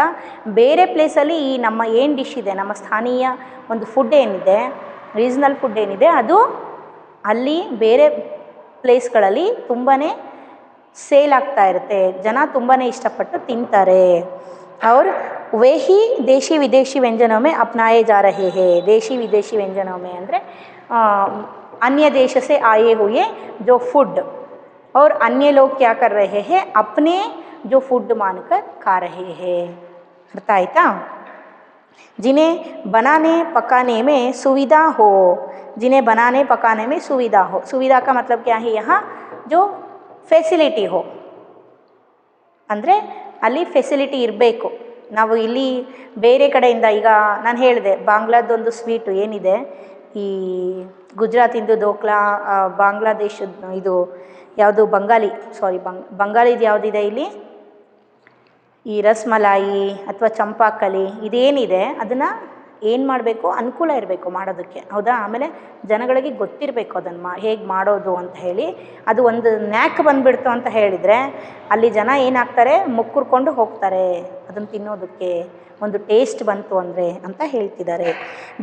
ಬೇರೆ ಪ್ಲೇಸಲ್ಲಿ ಈ ನಮ್ಮ ಏನು ಡಿಶ್ ಇದೆ, ನಮ್ಮ ಸ್ಥಾನೀಯ ಒಂದು ಫುಡ್ ಏನಿದೆ, ರೀಜ್ನಲ್ ಫುಡ್ ಏನಿದೆ, ಅದು ಅಲ್ಲಿ ಬೇರೆ ಪ್ಲೇಸ್ಗಳಲ್ಲಿ ತುಂಬಾ ಸೇಲ್ ಆಗ್ತಾ ಇರುತ್ತೆ. ಜನ ತುಂಬಾ ಇಷ್ಟಪಟ್ಟು ತಿಂತಾರೆ. और वे ही देशी विदेशी व्यंजनों में अपनाए जा रहे हैं. देशी विदेशी व्यंजनों में ಅಂದರೆ अन्य देश से आए हुए जो फूड और अन्य लोग क्या कर रहे हैं, अपने जो फूड मानकर खा रहे हैं. अर्थ आಯ್ತಾ? जिन्हें बनाने पकाने में सुविधा हो, जिन्हें बनाने पकाने में सुविधा हो. सुविधा का मतलब क्या है? यहाँ जो ಫೆಸಿಲಿಟಿ ಹೋ, ಅಂದರೆ ಅಲ್ಲಿ ಫೆಸಿಲಿಟಿ ಇರಬೇಕು. ನಾವು ಇಲ್ಲಿ ಬೇರೆ ಕಡೆಯಿಂದ, ಈಗ ನಾನು ಹೇಳಿದೆ ಬಾಂಗ್ಲಾದೊಂದು ಸ್ವೀಟು ಏನಿದೆ, ಈ ಗುಜರಾತಿಂದು ದೋಕ್ಲಾ, ಬಾಂಗ್ಲಾದೇಶದ ಇದು ಯಾವುದು ಬಂಗಾಳಿದು ಯಾವುದಿದೆ ಇಲ್ಲಿ, ಈ ರಸ್ಮಲಾಯಿ ಅಥವಾ ಚಂಪಾಕಲಿ ಇದೇನಿದೆ ಅದನ್ನು ಏನು ಮಾಡಬೇಕು, ಅನುಕೂಲ ಇರಬೇಕು ಮಾಡೋದಕ್ಕೆ. ಹೌದಾ? ಆಮೇಲೆ ಜನಗಳಿಗೆ ಗೊತ್ತಿರಬೇಕು ಅದನ್ನು ಹೇಗೆ ಮಾಡೋದು ಅಂತ ಹೇಳಿ. ಅದು ಒಂದು ನ್ಯಾಕ್ ಬಂದುಬಿಡ್ತು ಅಂತ ಹೇಳಿದರೆ ಅಲ್ಲಿ ಜನ ಏನಾಗ್ತಾರೆ, ಮುಕ್ಕುರ್ಕೊಂಡು ಹೋಗ್ತಾರೆ ಅದನ್ನು ತಿನ್ನೋದಕ್ಕೆ, ಒಂದು ಟೇಸ್ಟ್ ಬಂತು ಅಂದರೆ ಅಂತ ಹೇಳ್ತಿದ್ದಾರೆ.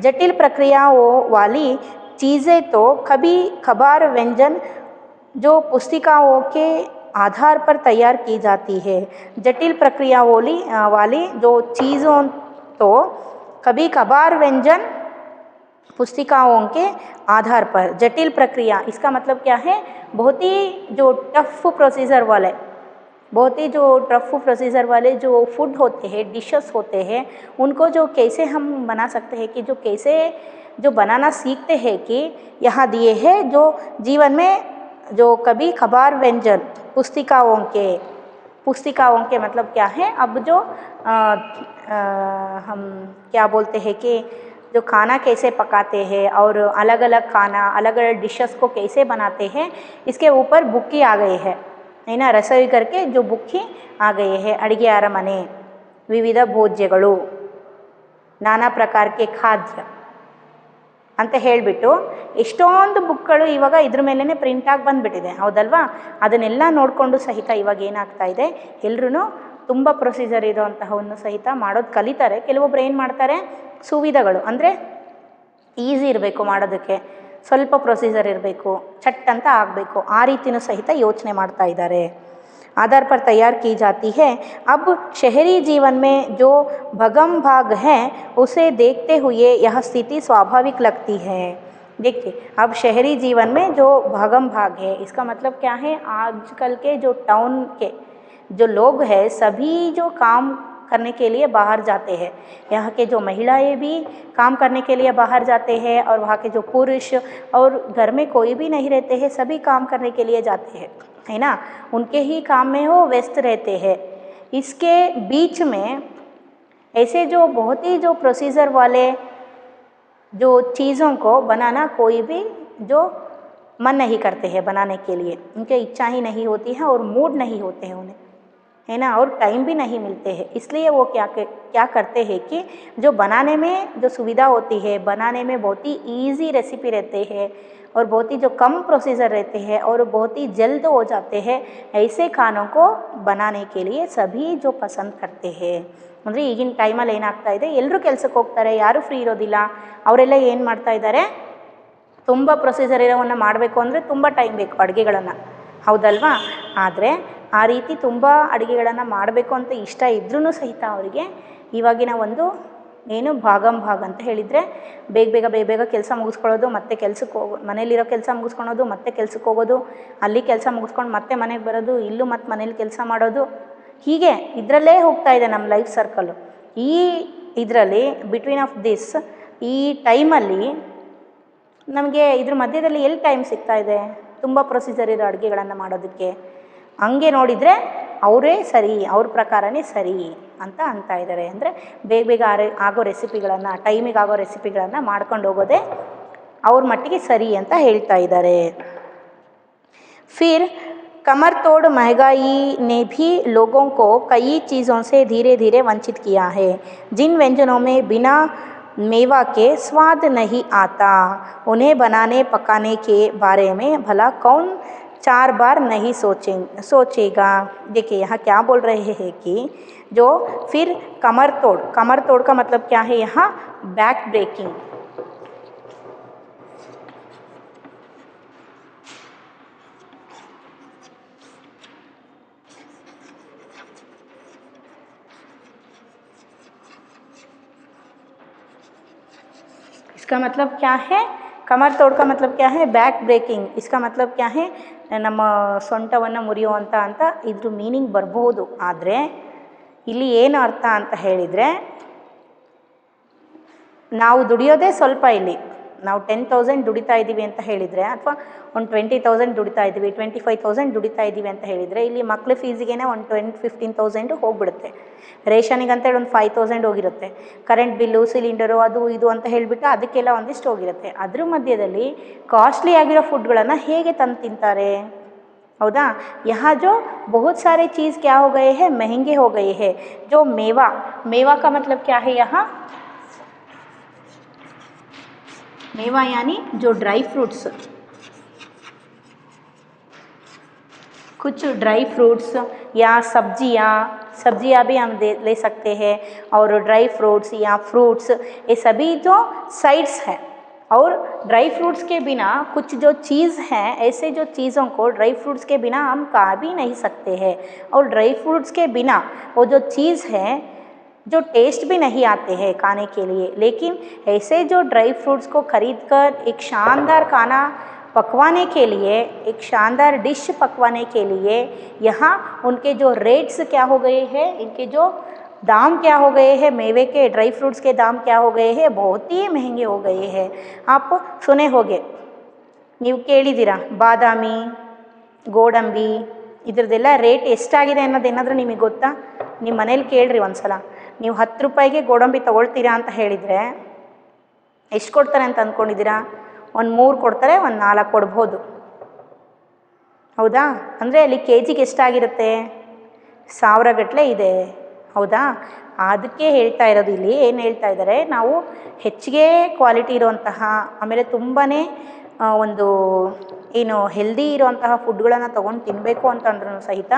ಜಟಿಲ್ ಪ್ರಕ್ರಿಯಾओं वाली चीज़ें तो कभी कभार व्यंजन जो पुस्तिकाओं के आधार पर तैयार की जाती है। जटिल प्रक्रिया वाली जो चीज़ों तो कभी कभार व्यंजन पुस्तिकाओं के आधार पर। जटिल प्रक्रिया इसका मतलब क्या है, बहुत ही जो टफ प्रोसीजर वाले, बहुत ही जो टफ प्रोसीजर वाले जो फूड होते हैं, डिशेस होते हैं, उनको जो कैसे हम बना सकते हैं कि जो कैसे जो बनाना सीखते हैं कि यहाँ दिए हैं जो जीवन में जो कभी कभार व्यंजन पुस्तिकाओं के मतलब क्या है, अब जो हम क्या बोलते हैं कि जो खाना कैसे पकाते हैं और अलग अलग खाना अलग अलग डिशेस को कैसे बनाते हैं, इसके ऊपर बुक्की आ गए है ना, रसोई करके जो बुक्की आ गए हैं। अड़िगे अरमने, विविध भोज्यಗಳು, ನಾನಾ ಪ್ರಕಾರಕ್ಕೆ ಖಾದ್ಯ ಅಂತ ಹೇಳಿಬಿಟ್ಟು ಎಷ್ಟೊಂದು ಬುಕ್ಗಳು ಇವಾಗ ಇದ್ರ ಮೇಲೇ ಪ್ರಿಂಟಾಗಿ ಬಂದುಬಿಟ್ಟಿದೆ, ಹೌದಲ್ವಾ? ಅದನ್ನೆಲ್ಲ ನೋಡಿಕೊಂಡು ಸಹಿತ ಇವಾಗ ಏನಾಗ್ತಾ ಇದೆ, ಎಲ್ಲರೂ ತುಂಬ ಪ್ರೊಸೀಜರ್ ಇರೋವಂತಹವನ್ನು ಸಹಿತ ಮಾಡೋದು ಕಲಿತಾರೆ. ಕೆಲವೊಬ್ರು ಏನು ಮಾಡ್ತಾರೆ, ಸುವಿಧಗಳು ಅಂದರೆ ಈಸಿ ಇರಬೇಕು ಮಾಡೋದಕ್ಕೆ, ಸ್ವಲ್ಪ ಪ್ರೊಸೀಜರ್ ಇರಬೇಕು, ಚಟ್ ಅಂತ ಆಗಬೇಕು, ಆ ರೀತಿಯೂ ಸಹಿತ ಯೋಚನೆ ಮಾಡ್ತಾ ಇದ್ದಾರೆ. आधार पर तैयार की जाती है। अब शहरी जीवन में जो भगम भाग है उसे देखते हुए यह स्थिति स्वाभाविक लगती है। देखिए, अब शहरी जीवन में जो भगम भाग है इसका मतलब क्या है, आजकल के जो टाउन के जो लोग हैं सभी जो काम करने के लिए बाहर जाते हैं। यहाँ के जो महिलाएं भी काम करने के लिए बाहर जाते हैं और वहाँ के जो पुरुष और घर में कोई भी नहीं रहते हैं, सभी काम करने के लिए जाते हैं, है ना। उनके ही काम में वो व्यस्त रहते हैं। इसके बीच में ऐसे जो बहुत ही जो प्रोसीजर वाले जो चीज़ों को बनाना कोई भी जो मन नहीं करते हैं बनाने के लिए, उनके इच्छा ही नहीं होती है और मूड नहीं होते हैं उन्हें, है ना, और टाइम भी नहीं मिलते हैं। इसलिए वो क्या करते हैं कि जो बनाने में जो सुविधा होती है, बनाने में बहुत ही ईजी रेसिपी रहते हैं और बहुत ही जो कम प्रोसीजर रहते हैं और बहुत ही जल्द हो जाते हैं, ऐसे खानों को बनाने के लिए सभी जो पसंद करते हैं। ಅಂದರೆ ಈಗಿನ ಟೈಮಲ್ಲಿ ಏನಾಗ್ತಾ ಇದೆ, ಎಲ್ಲರೂ ಕೆಲಸಕ್ಕೆ ಹೋಗ್ತಾರೆ, ಯಾರೂ ಫ್ರೀ ಇರೋದಿಲ್ಲ. ಅವರೆಲ್ಲ ಏನು ಮಾಡ್ತಾ ಇದ್ದಾರೆ, ತುಂಬ ಪ್ರೊಸೀಜರ್ ಇರೋವನ್ನು ಮಾಡಬೇಕು ಅಂದರೆ ತುಂಬ ಟೈಮ್ ಬೇಕು ಅಡುಗೆಗಳನ್ನು, ಹೌದಲ್ವಾ? ಆದರೆ ಆ ರೀತಿ ತುಂಬ ಅಡುಗೆಗಳನ್ನು ಮಾಡಬೇಕು ಅಂತ ಇಷ್ಟ ಇದ್ರೂ ಸಹಿತ ಅವರಿಗೆ ಇವಾಗಿನ ಒಂದು ಏನು ಭಾಗಂ ಭಾಗ ಅಂತ ಹೇಳಿದರೆ ಬೇಗ ಕೆಲಸ ಮುಗಿಸ್ಕೊಳ್ಳೋದು, ಮತ್ತೆ ಕೆಲಸಕ್ಕೆ ಮನೇಲಿರೋ ಕೆಲಸ ಮುಗಿಸ್ಕೊಳೋದು, ಮತ್ತೆ ಕೆಲಸಕ್ಕೆ ಹೋಗೋದು, ಅಲ್ಲಿ ಕೆಲಸ ಮುಗಿಸ್ಕೊಂಡು ಮತ್ತೆ ಮನೆಗೆ ಬರೋದು, ಇಲ್ಲೂ ಮತ್ತೆ ಮನೇಲಿ ಕೆಲಸ ಮಾಡೋದು, ಹೀಗೆ ಇದರಲ್ಲೇ ಹೋಗ್ತಾ ಇದೆ ನಮ್ಮ ಲೈಫ್ ಸರ್ಕಲ್ಲು. ಈ ಇದರಲ್ಲಿ ಬಿಟ್ವೀನ್ ಆಫ್ ದಿಸ್ ಈ ಟೈಮಲ್ಲಿ ನಮಗೆ ಇದ್ರ ಮಧ್ಯದಲ್ಲಿ ಎಲ್ಲಿ ಟೈಮ್ ಸಿಗ್ತಾ ಇದೆ ತುಂಬ ಪ್ರೊಸೀಜರ್ ಇರೋ ಅಡುಗೆಗಳನ್ನು ಮಾಡೋದಕ್ಕೆ? ಹಂಗೆ ನೋಡಿದರೆ ಅವರೇ ಸರಿ, ಅವ್ರ ಪ್ರಕಾರನೇ ಸರಿ ಅಂತ ಇದ್ದಾರೆ. ಅಂದರೆ ಬೇಗ ಆಗೋ ರೆಸಿಪಿಗಳನ್ನು, ಟೈಮಿಗೆ ಆಗೋ ರೆಸಿಪಿಗಳನ್ನು ಮಾಡ್ಕೊಂಡು ಹೋಗೋದೇ ಅವ್ರ ಮಟ್ಟಿಗೆ ಸರಿ ಅಂತ ಹೇಳ್ತಾ ಇದ್ದಾರೆ. फिर कमर तोड़ महंगाई ने भी लोगों को कई चीज़ों से धीरे धीरे वंचित किया है। जिन व्यंजनों में बिना मेवा के स्वाद नहीं आता, उन्हें बनाने पकाने के बारे में भला कौन 4 बार नहीं सोचेगा। देखिए यहाँ क्या बोल रहे हैं कि जो फिर कमर तोड़ का मतलब क्या है, यहाँ बैक ब्रेकिंग। इसका मतलब क्या है, ಕಮರ್ ತೋಡ್ का मतलब क्या है, ಬ್ಯಾಕ್ ಬ್ರೇಕಿಂಗ್. इसका मतलब क्या है, ನಮ್ಮ ಸೊಂಟವನ್ನು ಮುರಿಯುವಂಥ ಅಂತ ಇದ್ರ ಮೀನಿಂಗ್ ಬರ್ಬೋದು. ಆದರೆ ಇಲ್ಲಿ ಏನು ಅರ್ಥ ಅಂತ ಹೇಳಿದರೆ, ನಾವು ದುಡಿಯೋದೇ ಸ್ವಲ್ಪ, ಇಲ್ಲಿ ನಾವು 10,000 ದುಡಿತಾ ಇದ್ದೀವಿ ಅಂತ ಹೇಳಿದರೆ, ಅಥವಾ ಒಂದು 20,000 ದುಡಿತಾ ಇದ್ದೀವಿ, 25,000 ದುಡಿತಾ ಇದ್ದೀವಿ ಅಂತ ಹೇಳಿದರೆ, ಇಲ್ಲಿ ಮಕ್ಳ ಫೀಸಿಗೆ ಒಂದು 15,000 ಹೋಗ್ಬಿಡುತ್ತೆ. ರೇಷನಿಗೆ ಅಂತೇಳಿ ಒಂದು 5,000 ಹೋಗಿರುತ್ತೆ. ಕರೆಂಟ್ ಬಿಲ್ಲು, ಸಿಲಿಂಡರು, ಅದು ಇದು ಅಂತ ಹೇಳಿಬಿಟ್ಟು ಅದಕ್ಕೆಲ್ಲ ಒಂದಿಷ್ಟು ಹೋಗಿರುತ್ತೆ. ಅದ್ರ ಮಧ್ಯದಲ್ಲಿ ಕಾಸ್ಟ್ಲಿ ಆಗಿರೋ ಫುಡ್ಗಳನ್ನು ಹೇಗೆ ತಂದು ತಿಂತಾರೆ, ಹೌದಾ? यहाँ जो बहुत सारे चीज़ क्या हो गए हैं, महंगे हो गए हैं. जो मेवा का मतलब क्या है, यहाँ मेवा यानी जो ड्राई फ्रूट्स, कुछ ड्राई फ्रूट्स या सब्जियाँ भी हम ले सकते हैं, और ड्राई फ्रूट्स या फ्रूट्स, ये सभी जो साइड्स हैं, और ड्राई फ्रूट्स के बिना कुछ जो चीज़ हैं, ऐसे जो चीज़ों को ड्राई फ्रूट्स के बिना हम खा भी नहीं सकते हैं। और ड्राई फ्रूट्स के बिना वो जो चीज़ है, जो टेस्ट भी नहीं आते हैं खाने के लिए। लेकिन ऐसे जो ड्राई फ्रूट्स को खरीद कर एक शानदार खाना पकवाने के लिए, एक शानदार डिश पकवाने के लिए यहाँ उनके जो रेट्स क्या हो गए हैं, इनके जो दाम क्या हो गए हैं, मेवे के ड्राई फ्रूट्स के दाम क्या हो गए हैं, बहुत ही महंगे हो गए हैं। आप सुने होंगे, ನೀವು ಕೇಳಿದ್ದೀರಾ, ಬಾದಾಮಿ, ಗೋಡಂಬಿ ಇದ್ರದ್ದೆಲ್ಲ ರೇಟ್ ಎಷ್ಟಾಗಿದೆ ಅನ್ನೋದೇನಾದರೂ ನಿಮಗೆ ಗೊತ್ತಾ? ನಿಮ್ಮ ಮನೇಲಿ ಕೇಳ್ರಿ ಒಂದು ಸಲ. ನೀವು 10 ರೂಪಾಯಿಗೆ ಗೋಡಂಬಿ ತೊಗೊಳ್ತೀರಾ ಅಂತ ಹೇಳಿದರೆ ಎಷ್ಟು ಕೊಡ್ತಾರೆ ಅಂತ ಅಂದ್ಕೊಂಡಿದ್ದೀರಾ? ಒಂದು 3 ಕೊಡ್ತಾರೆ, ಒಂದು 4 ಕೊಡ್ಬೋದು, ಹೌದಾ? ಅಂದರೆ ಅಲ್ಲಿ ಕೆ ಜಿಗೆ ಎಷ್ಟಾಗಿರುತ್ತೆ? 1000 ಗಟ್ಟಲೆ ಇದೆ, ಹೌದಾ? ಅದಕ್ಕೆ ಹೇಳ್ತಾ ಇರೋದು, ಇಲ್ಲಿ ಏನು ಹೇಳ್ತಾ ಇದ್ದಾರೆ, ನಾವು ಹೆಚ್ಚಿಗೆ ಕ್ವಾಲಿಟಿ ಇರುವಂತಹ, ಆಮೇಲೆ ತುಂಬಾ ಒಂದು ಏನು ಹೆಲ್ದಿ ಇರುವಂತಹ ಫುಡ್ಗಳನ್ನು ತೊಗೊಂಡು ತಿನ್ನಬೇಕು ಅಂತಂದ್ರೂ ಸಹಿತ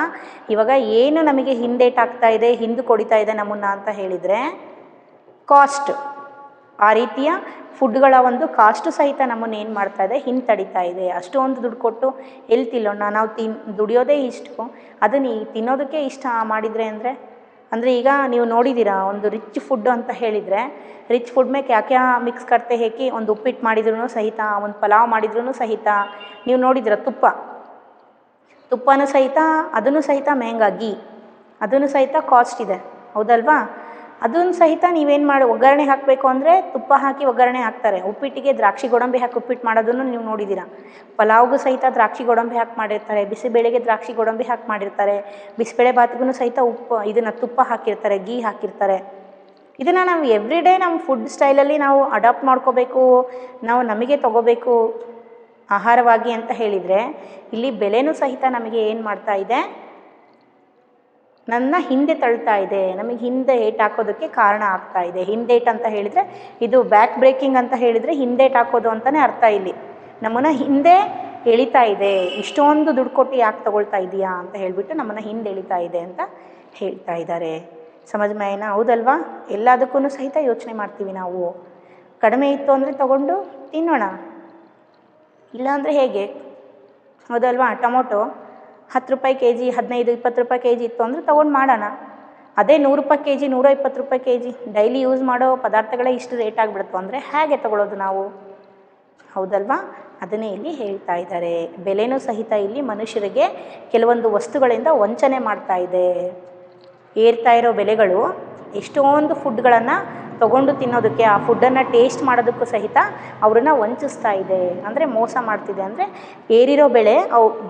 ಇವಾಗ ಏನು ನಮಗೆ ಹಿಂದೇಟಾಗ್ತಾ ಇದೆ, ಹಿಂದೆ ಕೊಡಿತಾ ಇದೆ ನಮ್ಮನ್ನು ಅಂತ ಹೇಳಿದರೆ ಕಾಸ್ಟ್, ಆ ರೀತಿಯ ಫುಡ್ಗಳ ಒಂದು ಕಾಸ್ಟು ಸಹಿತ ನಮ್ಮನ್ನು ಏನು ಮಾಡ್ತಾ ಇದೆ, ಹಿಂದೆ ತಡಿತಾ ಇದೆ. ಅಷ್ಟೊಂದು ದುಡ್ಡು ಕೊಟ್ಟು ಎಲ್ಲಿ ತಿನ್ನೋಣ, ನಾವು ದುಡಿಯೋದೇ ಇಷ್ಟು, ಅದನ್ನು ತಿನ್ನೋದಕ್ಕೆ ಇಷ್ಟ ಮಾಡಿದರೆ ಅಂದರೆ ಈಗ ನೀವು ನೋಡಿದ್ದೀರಾ, ಒಂದು ರಿಚ್ ಫುಡ್ ಅಂತ ಹೇಳಿದರೆ ರಿಚ್ ಫುಡ್ ಮೇಲೆ ಕ್ಯಾ ಕ್ಯಾ ಮಿಕ್ಸ್ ಕರ್ತೆ ಹಾಕಿ ಒಂದು ಉಪ್ಪಿಟ್ಟು ಮಾಡಿದ್ರೂ ಸಹಿತ, ಒಂದು ಪಲಾವ್ ಮಾಡಿದ್ರೂ ಸಹಿತ ನೀವು ನೋಡಿದ್ದೀರ, ತುಪ್ಪನೂ ಸಹಿತ, ಅದನ್ನು ಸಹಿತ ಮೆಹಂಗಾ, ಗೀ ಅದನ್ನು ಸಹಿತ ಕಾಸ್ಟ್ ಇದೆ, ಹೌದಲ್ವಾ? ಅದನ್ನು ಸಹಿತ ನೀವೇನು ಮಾಡಿ ಒಗ್ಗರಣೆ ಹಾಕಬೇಕು ಅಂದರೆ ತುಪ್ಪ ಹಾಕಿ ಒಗ್ಗರಣೆ ಹಾಕ್ತಾರೆ. ಉಪ್ಪಿಟ್ಟಿಗೆ ದ್ರಾಕ್ಷಿ ಗೋಡಂಬಿ ಹಾಕಿ ಉಪ್ಪಿಟ್ಟು ಮಾಡೋದನ್ನು ನೀವು ನೋಡಿದ್ದೀರಾ. ಪಲಾವ್ಗೂ ಸಹಿತ ದ್ರಾಕ್ಷಿ ಗೋಡಂಬಿ ಹಾಕಿ ಮಾಡಿರ್ತಾರೆ, ಬಿಸಿಬೇಳೆಗೆ ದ್ರಾಕ್ಷಿ ಗೋಡಂಬಿ ಹಾಕಿ ಮಾಡಿರ್ತಾರೆ, ಬಿಸಿಬೇಳೆ ಬಾತ್ಗೂ ಸಹಿತ ಇದನ್ನು ತುಪ್ಪ ಹಾಕಿರ್ತಾರೆ, ಗೀ ಹಾಕಿರ್ತಾರೆ. ಇದನ್ನು ನಾವು ಎವ್ರಿ ಡೇ ನಮ್ಮ ಫುಡ್ ಸ್ಟೈಲಲ್ಲಿ ನಾವು ಅಡಾಪ್ಟ್ ಮಾಡ್ಕೋಬೇಕು, ನಾವು ನಮಗೆ ತಗೋಬೇಕು ಆಹಾರವಾಗಿ ಅಂತ ಹೇಳಿದರೆ, ಇಲ್ಲಿ ಬೆಲೆನೂ ಸಹಿತ ನಮಗೆ ಏನು ಮಾಡ್ತಾ ಇದೆ, ನನ್ನ ಹಿಂದೆ ತಳ್ತಾ ಇದೆ, ನಮಗೆ ಹಿಂದೆ ಏಟ್ ಹಾಕೋದಕ್ಕೆ ಕಾರಣ ಆಗ್ತಾ ಇದೆ. ಹಿಂದೇಟ್ ಅಂತ ಹೇಳಿದರೆ ಇದು ಬ್ಯಾಕ್ ಬ್ರೇಕಿಂಗ್ ಅಂತ ಹೇಳಿದರೆ ಹಿಂದೇಟ್ ಹಾಕೋದು ಅಂತಲೇ ಅರ್ಥ. ಇಲ್ಲಿ ನಮ್ಮನ್ನು ಹಿಂದೆ ಎಳಿತಾ ಇದೆ, ಇಷ್ಟೊಂದು ದುಡ್ಡು ಕೊಟ್ಟು ಯಾಕೆ ತೊಗೊಳ್ತಾ ಇದೆಯಾ ಅಂತ ಹೇಳಿಬಿಟ್ಟು ನಮ್ಮನ್ನು ಹಿಂದೆ ಎಳಿತಾ ಇದೆ ಅಂತ ಹೇಳ್ತಾ ಇದ್ದಾರೆ. ಸಮಜ್ ಮೇಯ್ನ, ಹೌದಲ್ವಾ? ಎಲ್ಲದಕ್ಕೂ ಸಹಿತ ಯೋಚನೆ ಮಾಡ್ತೀವಿ ನಾವು. ಕಡಿಮೆ ಇತ್ತು ಅಂದರೆ ತೊಗೊಂಡು ತಿನ್ನೋಣ, ಇಲ್ಲಾಂದರೆ ಹೇಗೆ, ಹೌದಲ್ವಾ? ಟೊಮೊಟೊ 10 ರೂಪಾಯಿ ಕೆ ಜಿ, 15-20 ರೂಪಾಯಿ ಕೆ ಜಿ ಇತ್ತು ಅಂದರೆ ತೊಗೊಂಡು ಮಾಡೋಣ. ಅದೇ 100 ರೂಪಾಯಿ ಕೆ ಜಿ, 120 ರೂಪಾಯಿ ಕೆ ಜಿ ಡೈಲಿ ಯೂಸ್ ಮಾಡೋ ಪದಾರ್ಥಗಳೇ ಇಷ್ಟು ರೇಟ್ ಆಗಿಬಿಡುತ್ತೋ ಅಂದರೆ ಹೇಗೆ ತೊಗೊಳ್ಳೋದು ನಾವು, ಹೌದಲ್ವಾ? ಅದನ್ನೇ ಇಲ್ಲಿ ಹೇಳ್ತಾ ಇದ್ದಾರೆ. ಬೆಲೆನೂ ಸಹಿತ ಇಲ್ಲಿ ಮನುಷ್ಯರಿಗೆ ಕೆಲವೊಂದು ವಸ್ತುಗಳಿಂದ ವಂಚನೆ ಮಾಡ್ತಾ ಇದೆ. ಏರ್ತಾ ಇರೋ ಬೆಲೆಗಳು ಎಷ್ಟೊಂದು ಫುಡ್ಗಳನ್ನು ತೊಗೊಂಡು ತಿನ್ನೋದಕ್ಕೆ, ಆ ಫುಡ್ಡನ್ನು ಟೇಸ್ಟ್ ಮಾಡೋದಕ್ಕೂ ಸಹಿತ ಅವ್ರನ್ನ ವಂಚಿಸ್ತಾ ಇದೆ, ಅಂದರೆ ಮೋಸ ಮಾಡ್ತಿದೆ. ಅಂದರೆ ಏರಿರೋ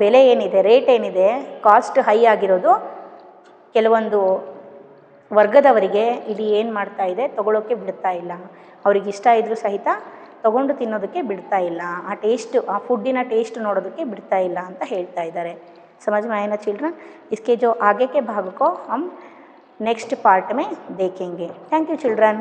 ಬೆಲೆ ಏನಿದೆ, ರೇಟ್ ಏನಿದೆ, ಕಾಸ್ಟ್ ಹೈ ಆಗಿರೋದು ಕೆಲವೊಂದು ವರ್ಗದವರಿಗೆ ಇಲ್ಲಿ ಏನು ಮಾಡ್ತಾ ಇದೆ, ತೊಗೊಳ್ಳೋಕ್ಕೆ ಬಿಡ್ತಾ ಇಲ್ಲ. ಅವ್ರಿಗೆ ಇಷ್ಟ ಇದ್ದರೂ ಸಹಿತ ತೊಗೊಂಡು ತಿನ್ನೋದಕ್ಕೆ ಬಿಡ್ತಾ ಇಲ್ಲ, ಆ ಟೇಸ್ಟ್, ಆ ಫುಡ್ಡಿನ ಟೇಸ್ಟ್ ನೋಡೋದಕ್ಕೆ ಬಿಡ್ತಾ ಇಲ್ಲ ಅಂತ ಹೇಳ್ತಾ ಇದ್ದಾರೆ. समझ में आए ना चिल्ड्रन? इसके जो आगे के भाग को हम नेक्स्ट पार्ट में देखेंगे. Thank you children.